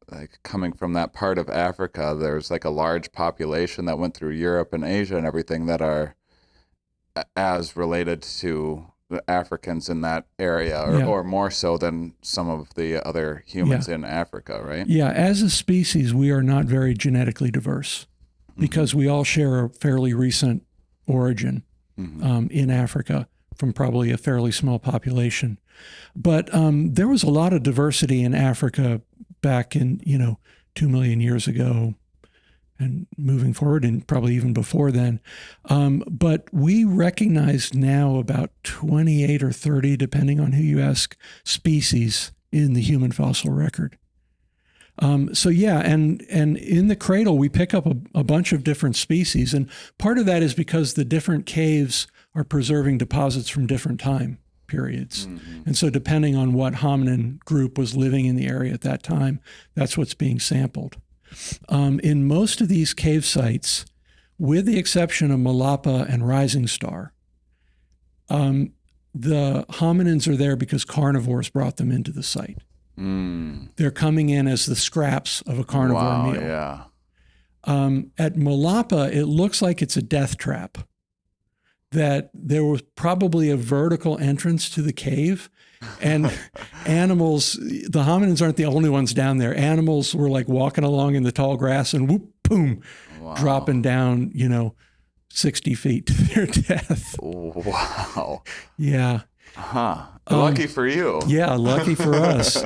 like coming from that part of Africa, there's like a large population that went through Europe and Asia and everything that are as related to the Africans in that area, or more so than some of the other humans in Africa, right? Yeah, as a species, we are not very genetically diverse because we all share a fairly recent origin in Africa from probably a fairly small population. But there was a lot of diversity in Africa back in, 2 million years ago and moving forward, and probably even before then. But we recognize now about 28 or 30, depending on who you ask, species in the human fossil record. So yeah, and in the cradle, we pick up a bunch of different species. And part of that is because the different caves are preserving deposits from different time periods. And so depending on what hominin group was living in the area at that time, that's what's being sampled. In most of these cave sites, with the exception of 𝕊𝕐𝕕 and Rising Star, the hominins are there because carnivores brought them into the site. They're coming in as the scraps of a carnivore meal. Yeah. At 𝕊𝕐𝕕, it looks like it's a death trap, that there was probably a vertical entrance to the cave, and animals, the hominins aren't the only ones down there. Animals were like walking along in the tall grass and whoop, boom, dropping down, 60 feet to their death. Wow. Yeah. Huh. Lucky for you. Yeah, lucky for us.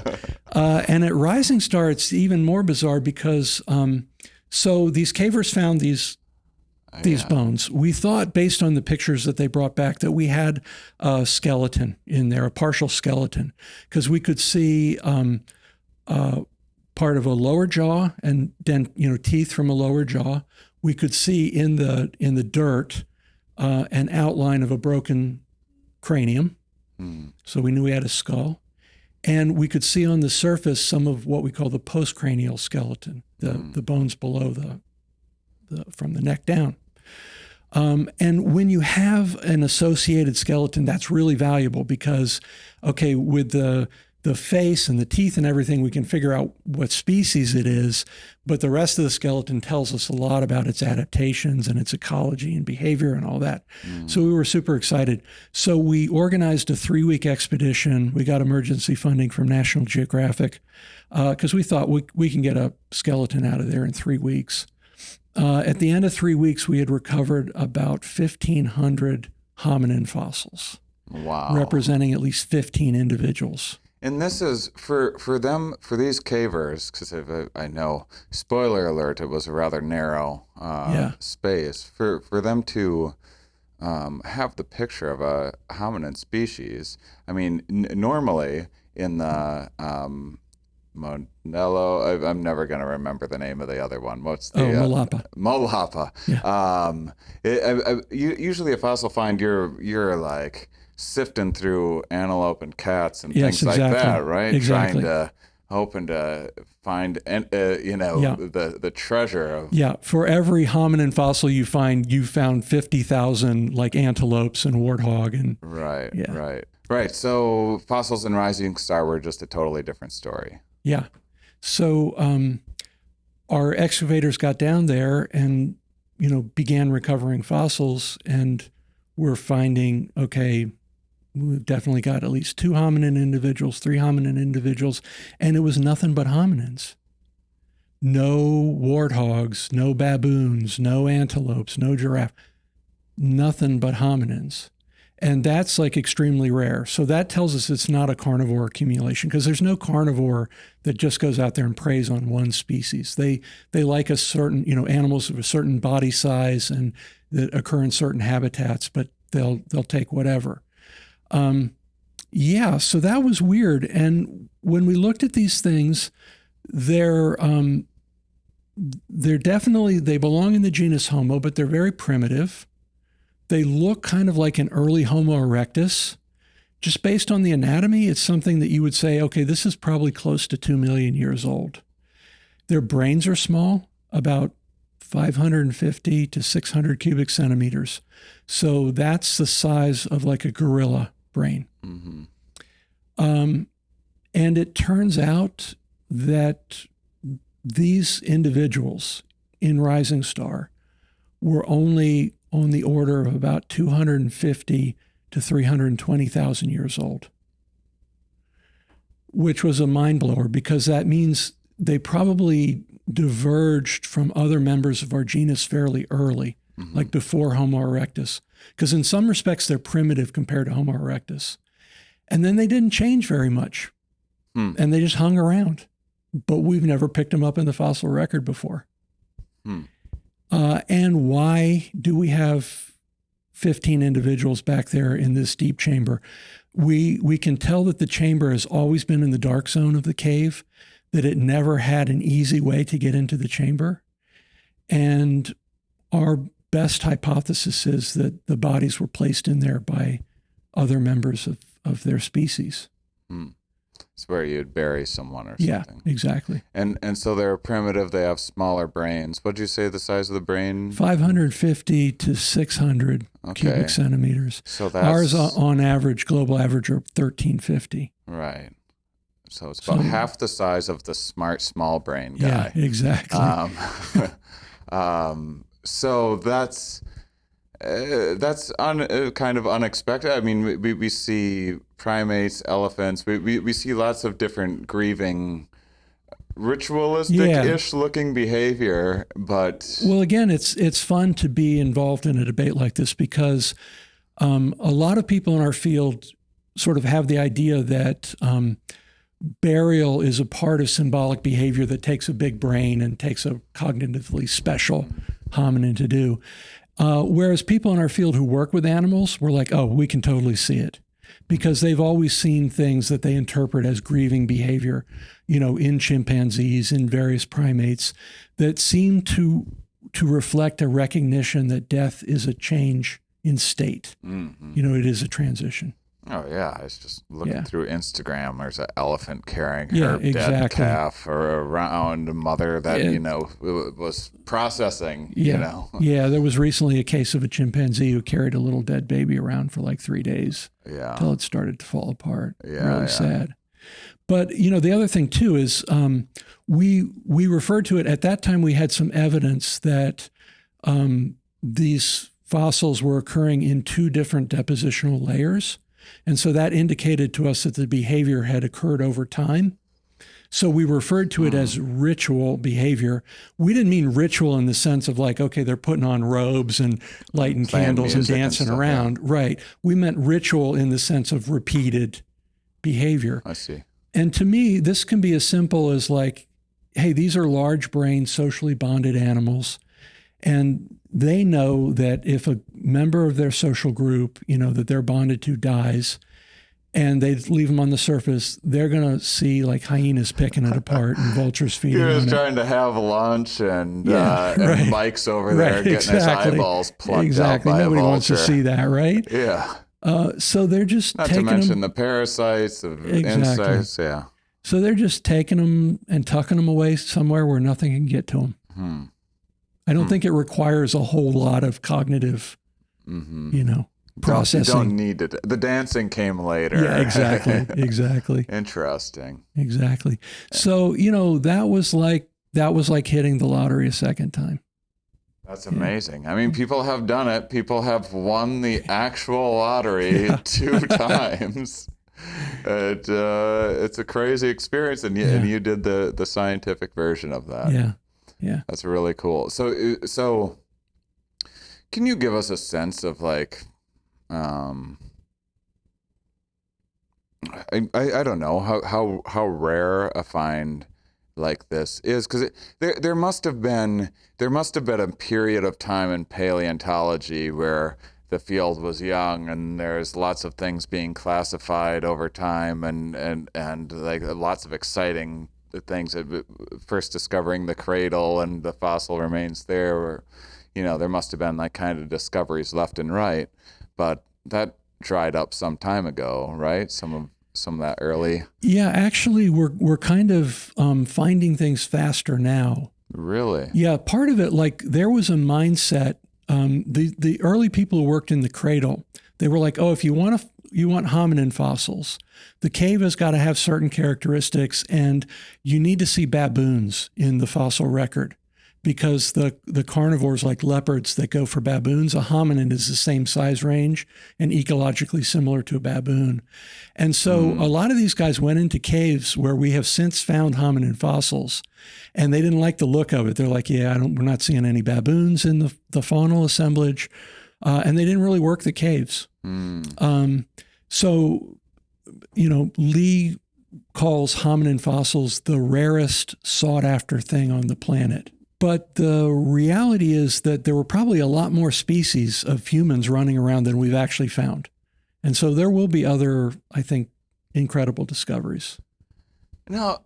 And at Rising Star, it's even more bizarre because, so these cavers found these bones. We thought, based on the pictures that they brought back, that we had a skeleton in there, a partial skeleton, because we could see part of a lower jaw and then, teeth from a lower jaw. We could see in the dirt an outline of a broken cranium. So we knew we had a skull. And we could see on the surface some of what we call the postcranial skeleton, the bones below from the neck down. And when you have an associated skeleton, that's really valuable because, with the face and the teeth and everything, we can figure out what species it is, but the rest of the skeleton tells us a lot about its adaptations and its ecology and behavior and all that. So we were super excited. So we organized a 3-week expedition. We got emergency funding from National Geographic because we thought we can get a skeleton out of there in 3 weeks. At the end of 3 weeks, we had recovered about 1,500 hominin fossils. Wow. Representing at least 15 individuals. And this is for these cavers, because I know, spoiler alert, it was a rather narrow space. For them to have the picture of a hominin species, I mean, normally in the Monello, I'm never going to remember the name of the other one. What's the 𝕊𝕐𝕕. 𝕊𝕐𝕕. Yeah. Usually a fossil find, you're like sifting through antelope and cats and things like that, right? Exactly. Hoping to find, the treasure of. Yeah. For every hominin fossil you find, you found 50,000 like antelopes and warthog and. Right. So fossils in Rising Star were just a totally different story. Yeah. So our excavators got down there and, began recovering fossils, and we're finding, we've definitely got at least 2 hominin individuals, 3 hominin individuals, and it was nothing but hominins. No warthogs, no baboons, no antelopes, no giraffe, nothing but hominins. And that's like extremely rare. So that tells us it's not a carnivore accumulation, because there's no carnivore that just goes out there and preys on one species. They like a certain, animals of a certain body size and that occur in certain habitats, but they'll take whatever. Yeah, so that was weird. And when we looked at these things, they're definitely, they belong in the genus Homo, but they're very primitive. They look kind of like an early Homo erectus. Just based on the anatomy, it's something that you would say, okay, this is probably close to 2 million years old. Their brains are small, about 550 to 600 cubic centimeters. So that's the size of like a gorilla brain. Mm-hmm. And it turns out that these individuals in Rising Star were only on the order of about 250 to 320,000 years old, which was a mind blower, because that means they probably diverged from other members of our genus fairly early, like before Homo erectus, because in some respects they're primitive compared to Homo erectus. And then they didn't change very much, and they just hung around. But we've never picked them up in the fossil record before. And why do we have 15 individuals back there in this deep chamber? We can tell that the chamber has always been in the dark zone of the cave, that it never had an easy way to get into the chamber. And our best hypothesis is that the bodies were placed in there by other members of their species. It's where you'd bury someone or something. Yeah, exactly. And so they're primitive. They have smaller brains. What did you say the size of the brain? 550 to 600 cubic centimeters. So that's... Ours, on average, global average, are 1350. Right. So it's about half the size of the smart small brain guy. Yeah, exactly. So that's kind of unexpected. I mean, we see primates, elephants. We see lots of different grieving, ritualistic-ish looking behavior. But well, again, it's fun to be involved in a debate like this, because a lot of people in our field sort of have the idea that burial is a part of symbolic behavior that takes a big brain and takes a cognitively special hominin to do. Whereas people in our field who work with animals, we're like, oh, we can totally see it, because they've always seen things that they interpret as grieving behavior, in chimpanzees, in various primates, that seem to reflect a recognition that death is a change in state. It is a transition. Oh, yeah. I was just looking through Instagram. There's an elephant carrying her dead calf, or a round mother that, was processing, Yeah, there was recently a case of a chimpanzee who carried a little dead baby around for like 3 days until it started to fall apart. Really sad. But, the other thing, too, is we referred to it. At that time, we had some evidence that these fossils were occurring in 2 different depositional layers. And so that indicated to us that the behavior had occurred over time. So we referred to it as ritual behavior. We didn't mean ritual in the sense of like, okay, they're putting on robes and lighting candles and dancing around. Yeah. Right. We meant ritual in the sense of repeated behavior. I see. And to me, this can be as simple as like, hey, these are large-brained, socially bonded animals. And they know that if a member of their social group, that they're bonded to dies, and they leave them on the surface, they're going to see like hyenas picking it apart and vultures feeding You're on just it. trying to have lunch, and Mike's over there getting his eyeballs plucked out by Nobody a vulture. wants to see that, right? Yeah. So they're just Not taking to mention them, the parasites, the insects. Yeah. So they're just taking them and tucking them away somewhere where nothing can get to them. I don't think it requires a whole lot of cognitive, processing. You don't need it. The dancing came later. Yeah, exactly. Interesting. Exactly. So, that was like hitting the lottery a second time. That's amazing. I mean, people have done it. People have won the actual lottery 2 times. It's a crazy experience, and you did the scientific version of that. Yeah. That's really cool. So can you give us a sense of like, I don't know how rare a find like this is, because there must have been a period of time in paleontology where the field was young and there's lots of things being classified over time, and like lots of exciting things. First discovering the cradle and the fossil remains there, or there must have been like kind of discoveries left and right, but that dried up some time ago, right? Some of that early. Yeah, actually, we're kind of finding things faster now. Really? Yeah, part of it, like there was a mindset. The early people who worked in the cradle, they were like, oh, if you want hominin fossils, the cave has got to have certain characteristics, and you need to see baboons in the fossil record, because the carnivores like leopards that go for baboons, a hominin is the same size range and ecologically similar to a baboon. And so a lot of these guys went into caves where we have since found hominin fossils, and they didn't like the look of it. They're like, yeah, we're not seeing any baboons in the faunal assemblage. And they didn't really work the caves. So, Lee calls hominin fossils the rarest sought after thing on the planet. But the reality is that there were probably a lot more species of humans running around than we've actually found. And so there will be other, I think, incredible discoveries. Now,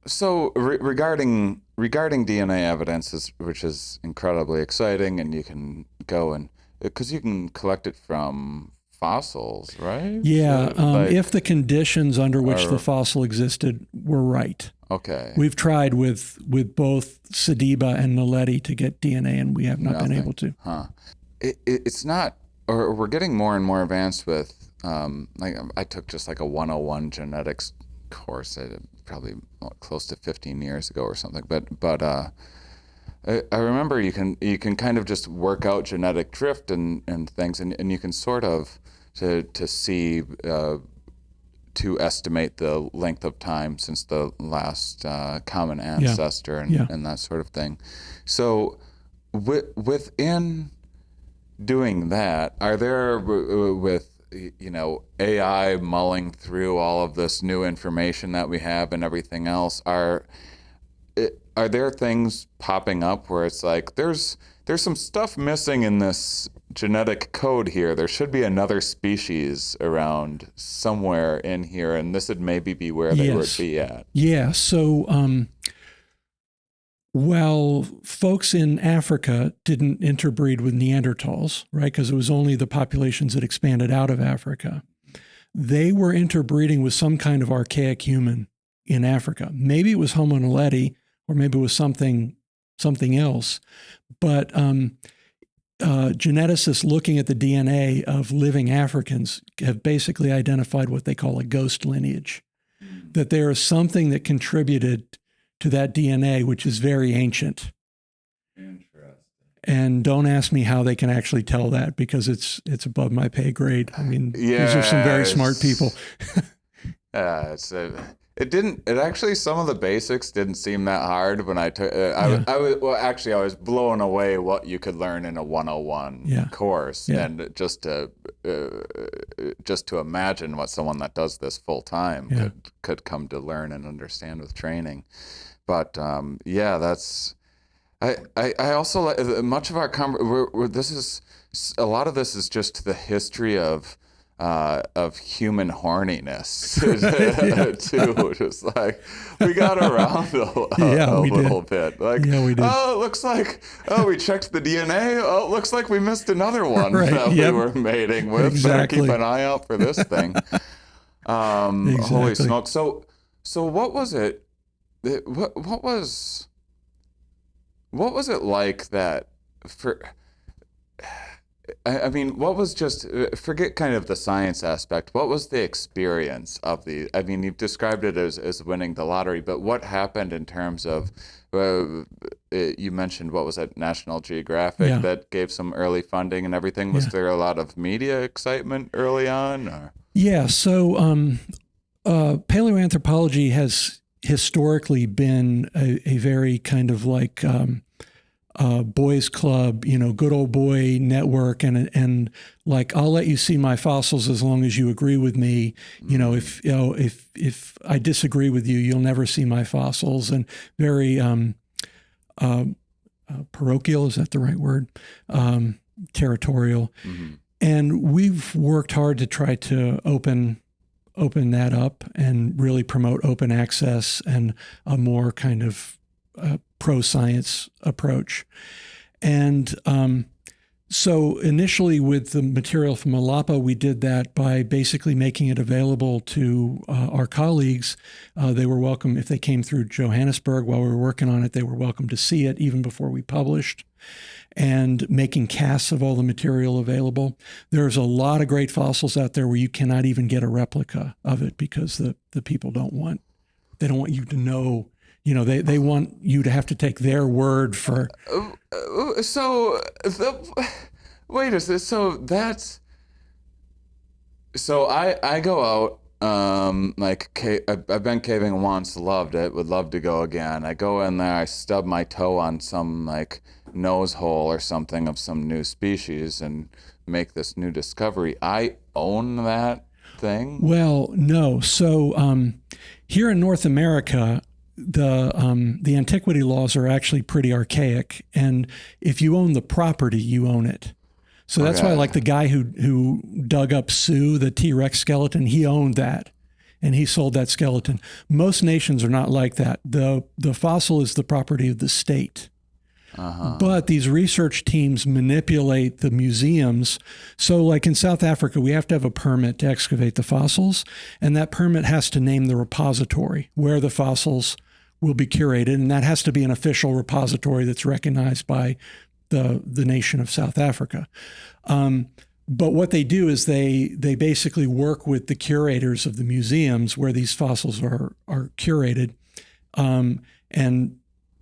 so regarding DNA evidence, which is incredibly exciting, and you can go and, because you can collect it from fossils, right? Yeah, if the conditions under which the fossil existed were right. Okay. We've tried with both 𝕊𝕐𝕐𝕬𝕐𝕬 and naledi to get DNA, and we have not been able to. Huh. It's not, or we're getting more and more advanced with, like I took just like a 101 genetics course, probably close to 15 years ago or something. But I remember you can kind of just work out genetic drift and things, and you can sort of to see, to estimate the length of time since the last common ancestor and that sort of thing. So within doing that, are there, with AI mulling through all of this new information that we have and everything else, are there things popping up where it's like there's some stuff missing in this genetic code here? There should be another species around somewhere in here, and this would maybe be where they would be at. Yeah. So while folks in Africa didn't interbreed with Neanderthals, right, because it was only the populations that expanded out of Africa, they were interbreeding with some kind of archaic human in Africa. Maybe it was Homo naledi, or maybe it was something else. But geneticists looking at the DNA of living Africans have basically identified what they call a ghost lineage, that there is something that contributed to that DNA, which is very ancient. Interesting. And don't ask me how they can actually tell that, because it's above my pay grade. I mean, these are some very smart people. It actually, some of the basics didn't seem that hard when I took. I was blown away what you could learn in a 101 course, and just to imagine what someone that does this full time could come to learn and understand with training. But that's. I also like much of our a lot of this is just the history of human horniness too. Just like we got around a little bit. Like, we did. Oh, it looks like we checked the DNA. Oh, it looks like we missed another one that we were mating with. Exactly. Better keep an eye out for this thing. Holy smoke! So what was it? What was it like that for? I mean, what was just, forget kind of the science aspect, what was the experience of you've described it as winning the lottery, but what happened in terms of, you mentioned, what was it, National Geographic that gave some early funding and everything. Was there a lot of media excitement early on? Or? Yeah, so paleoanthropology has historically been a very kind of like boys club, good old boy network, and like, I'll let you see my fossils as long as you agree with me. If I disagree with you, you'll never see my fossils. And very parochial, is that the right word? Territorial. Mm-hmm. And we've worked hard to try to open that up and really promote open access and a more kind of pro-science approach. And so initially with the material from 𝕊𝕐𝕕, we did that by basically making it available to our colleagues. They were welcome, if they came through Johannesburg while we were working on it, they were welcome to see it even before we published, and making casts of all the material available. There's a lot of great fossils out there where you cannot even get a replica of it because the people don't want you to know. They want you to have to take their word for. Wait a second. So I go out. I've been caving once, loved it, would love to go again. I go in there, I stub my toe on some nose hole or something of some new species and make this new discovery. I own that thing? Well, no. So here in North America, the antiquity laws are actually pretty archaic, and if you own the property, you own it. So that's why, like, the guy who dug up 𝕊𝕐𝕗, the T-Rex skeleton, he owned that, and he sold that skeleton. Most nations are not like that. The fossil is the property of the state. Uh-huh. But these research teams manipulate the museums. So like in South Africa, we have to have a permit to excavate the fossils, and that permit has to name the repository where the fossils will be curated, and that has to be an official repository that's recognized by the nation of South Africa. But what they do is they basically work with the curators of the museums where these fossils are curated, and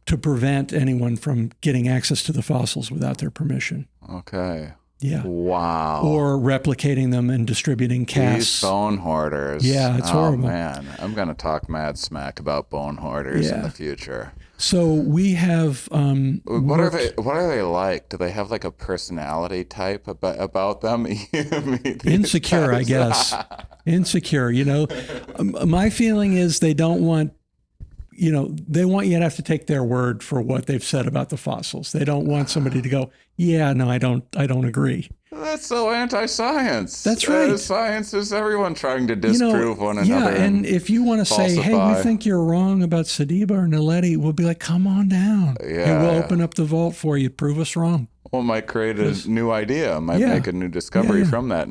to prevent anyone from getting access to the fossils without their permission. Okay. Yeah. Wow. Or replicating them and distributing casts. These bone hoarders. Yeah, it's horrible. Oh, man. I'm going to talk mad smack about bone hoarders in the future. So we have... What are they like? Do they have like a personality type about them? Insecure, I guess. Insecure. My feeling is they don't want... they want you to have to take their word for what they've said about the fossils. They don't want somebody to go, yeah, no, I don't agree. That's so anti-science. That's right. Science is everyone trying to disprove one another. Yeah, and if you want to say, hey, we think you're wrong about 𝕊𝕐𝕗 or naledi, we'll be like, come on down. Yeah. And we'll open up the vault for you. Prove us wrong. Well, might create a new idea. Might make a new discovery from that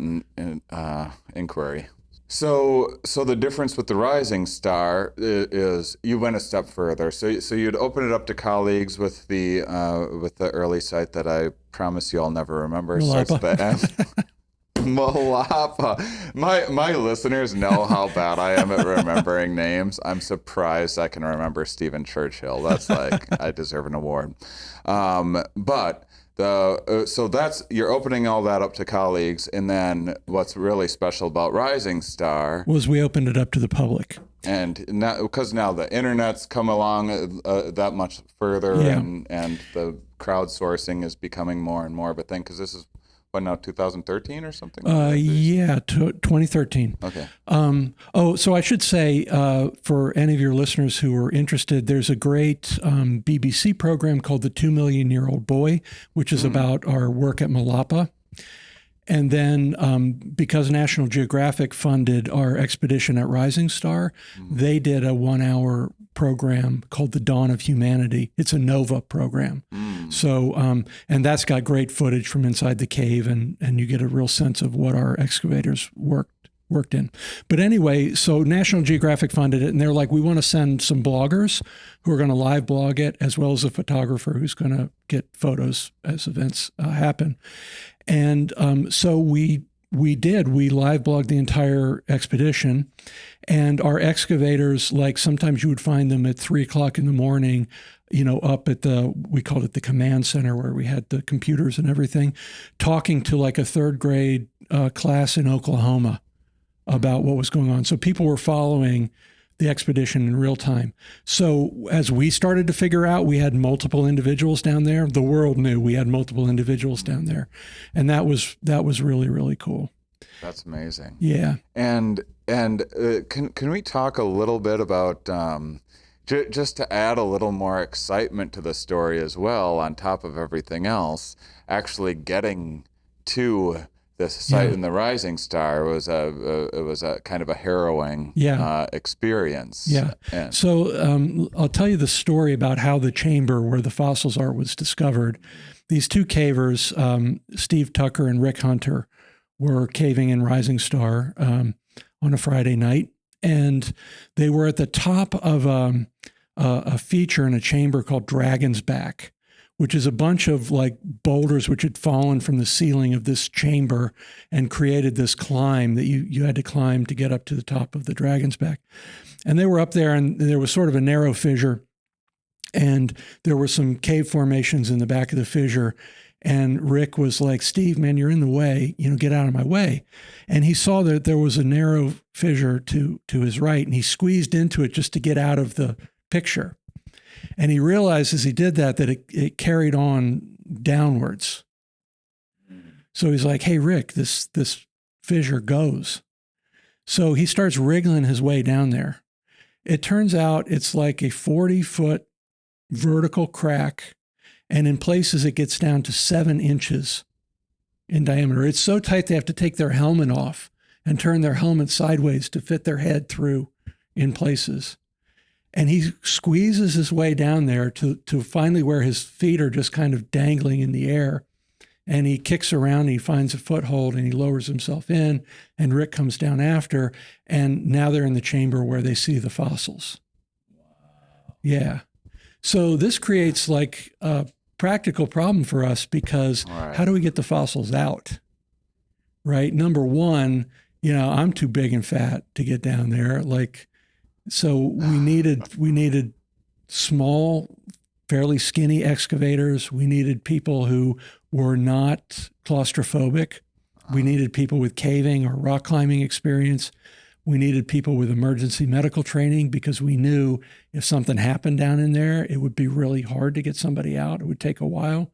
inquiry. So the difference with the rising star is you went a step further. So you'd open it up to colleagues with the early site that I promise you I'll never remember. 𝕊𝕐𝕗. 𝕊𝕐𝕗. My listeners know how bad I am at remembering names. I'm surprised I can remember Stephen Churchill. That's like I deserve an award. But. So that's, you're opening all that up to colleagues, and then what's really special about Rising Star was we opened it up to the public. And now, because now the internet's come along that much further, and the crowdsourcing is becoming more and more of a thing, because this is, what now, 2013 or something? 2013. Okay. So I should say, for any of your listeners who are interested, there's a great BBC program called The 2 Million Year Old Boy, which is about our work at 𝕊𝕐𝕗. And then because National Geographic funded our expedition at Rising Star, they did a 1-hour program called The Dawn of Humanity. It's a NOVA program. So, and that's got great footage from inside the cave, and you get a real sense of what our excavators worked in. But anyway, so National Geographic funded it, and they're like, we want to send some bloggers who are going to live blog it, as well as a photographer who's going to get photos as events happen. And so we live blogged the entire expedition, and our excavators, like sometimes you would find them at 3:00 in the morning, up at we called it the command center where we had the computers and everything, talking to like a 3rd grade class in Oklahoma about what was going on. So people were following the expedition in real time. So as we started to figure out we had multiple individuals down there, the world knew we had multiple individuals down there. And that was really, really cool. That's amazing. Yeah. And can we talk a little bit about just to add a little more excitement to the story as well, on top of everything else, actually getting to this site in the Rising Star was a kind of a harrowing experience. Yeah. So I'll tell you the story about how the chamber where the fossils are was discovered. These two cavers, Steve Tucker and Rick Hunter, were caving in Rising Star on a Friday night, and they were at the top of a feature in a chamber called Dragon's Back, which is a bunch of like boulders which had fallen from the ceiling of this chamber and created this climb that you had to climb to get up to the top of the Dragon's Back. And they were up there, and there was sort of a narrow fissure, and there were some cave formations in the back of the fissure. And Rick was like, Steve, man, you're in the way, get out of my way. And he saw that there was a narrow fissure to his right, and he squeezed into it just to get out of the picture. And he realized as he did that it carried on downwards. So he's like, hey, Rick, this fissure goes. So he starts wriggling his way down there. It turns out it's like a 40-foot vertical crack, and in places it gets down to 7 inches in diameter. It's so tight they have to take their helmet off and turn their helmet sideways to fit their head through in places. And he squeezes his way down there to finally where his feet are just kind of dangling in the air. And he kicks around, and he finds a foothold, and he lowers himself in, and Rick comes down after. And now they're in the chamber where they see the fossils. Wow. Yeah. So this creates like a practical problem for us, because how do we get the fossils out? Right? Number one, I'm too big and fat to get down there. So we needed small, fairly skinny excavators. We needed people who were not claustrophobic. We needed people with caving or rock climbing experience. We needed people with emergency medical training, because we knew if something happened down in there, it would be really hard to get somebody out. It would take a while.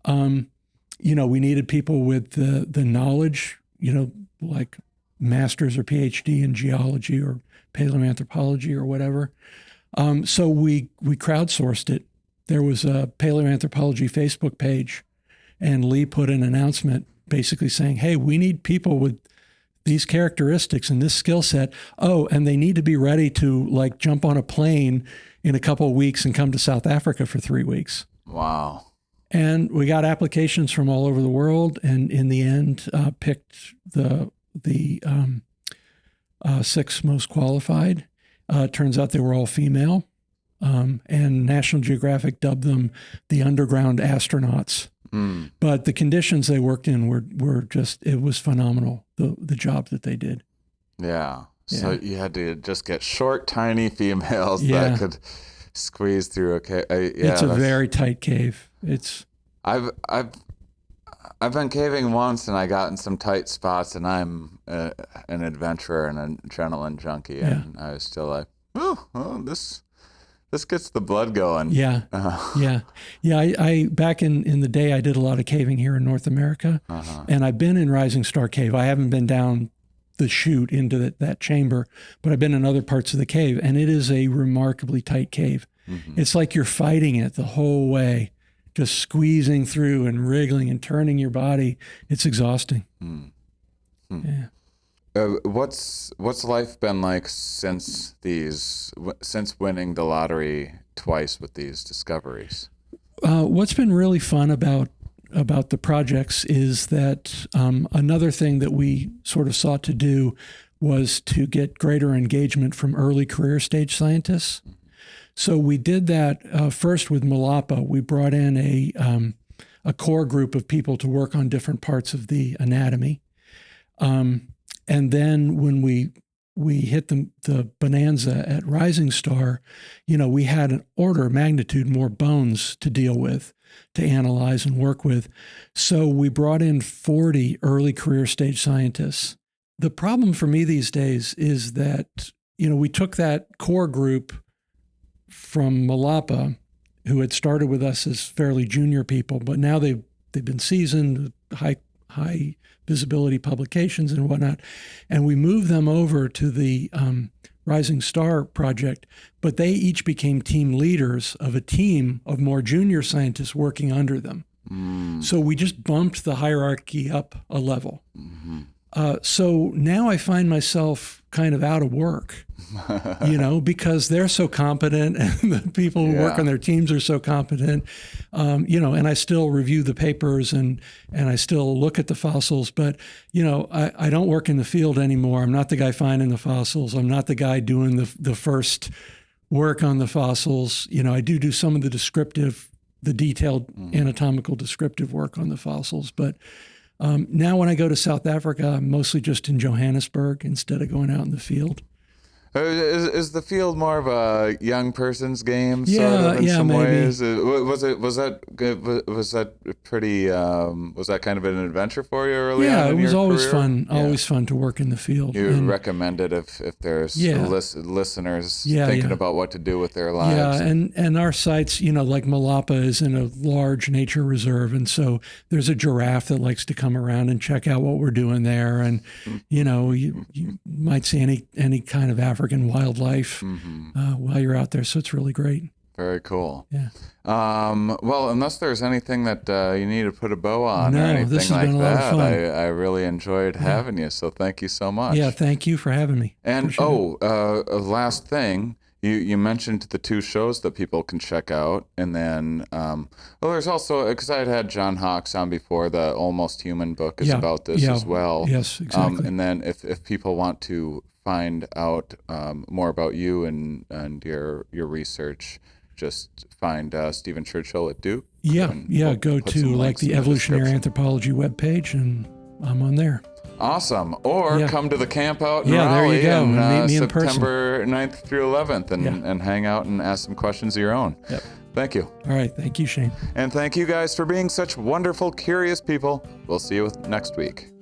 We needed people with the knowledge, like masters or PhD in geology or paleoanthropology or whatever. So we crowdsourced it. There was a paleoanthropology Facebook page, and Lee put an announcement basically saying, hey, we need people with these characteristics and this skill set. Oh, and they need to be ready to jump on a plane in a couple of weeks and come to South Africa for 3 weeks. Wow. And we got applications from all over the world, and in the end picked the 6 most qualified. Turns out they were all female, and National Geographic dubbed them the underground astronauts. But the conditions they worked in were just, it was phenomenal, the job that they did. Yeah. So you had to just get short, tiny females that could squeeze through a cave. It's a very tight cave. I've been caving once, and I got in some tight spots, and I'm an adventurer and an adrenaline junkie, and I was still like, this gets the blood going. Yeah. I back in the day, I did a lot of caving here in North America, and I've been in Rising Star Cave. I haven't been down the chute into that chamber, but I've been in other parts of the cave, and it is a remarkably tight cave. It's like you're fighting it the whole way, just squeezing through and wriggling and turning your body. It's exhausting. Yeah. What's life been like since winning the lottery twice with these discoveries? What's been really fun about the projects is that another thing that we sort of sought to do was to get greater engagement from early career stage scientists. So we did that first with 𝕊𝕐𝕕𝕚. We brought in a core group of people to work on different parts of the anatomy. And then when we hit the bonanza at Rising Star, we had an order of magnitude more bones to deal with, to analyze and work with. So we brought in 40 early career stage scientists. The problem for me these days is that, we took that core group from 𝕊𝕐𝕕, who had started with us as fairly junior people, but now they've been seasoned, high visibility publications and whatnot, and we moved them over to the Rising Star project, but they each became team leaders of a team of more junior scientists working under them. So we just bumped the hierarchy up a level. So now I find myself kind of out of work, because they're so competent and the people who work on their teams are so competent, and I still review the papers and I still look at the fossils, but, I don't work in the field anymore. I'm not the guy finding the fossils. I'm not the guy doing the first work on the fossils. I do some of the detailed anatomical descriptive work on the fossils, but now when I go to South Africa, I'm mostly just in Johannesburg instead of going out in the field. Is the field more of a young person's game, sort of, in some maybe. ways? Was that pretty? Was that kind of an adventure for you early on in your career? Yeah, it was always fun. Always fun to work in the field. You would recommend it if there's listeners thinking about what to do with their lives. Yeah, and our sites, like 𝕊𝕐𝕕 is in a large nature reserve, and so there's a giraffe that likes to come around and check out what we're doing there, and you might see any kind of African wildlife while you're out there. So it's really great. Very cool. Yeah. Well, unless there's anything that you need to put a bow on or anything this has like been a lot of fun. I really enjoyed having you. So thank you so much. Yeah, thank you for having me. And last thing, you mentioned the 2 shows that people can check out, and then there's also, because I had John Hawks on before, the Almost Human book is about this as well. Yes, exactly. And then if people want to find out more about you and your research, just find Stephen Churchill at Duke. Go to the Evolutionary Anthropology webpage, and I'm on there. Awesome. Or come to the Campout in Raleigh, there you go. and meet me in September 9th through 11th and hang out and ask some questions of your own. Yep. Thank you. All right. Thank you, Shane. And thank you guys for being such wonderful, curious people. We'll see you next week.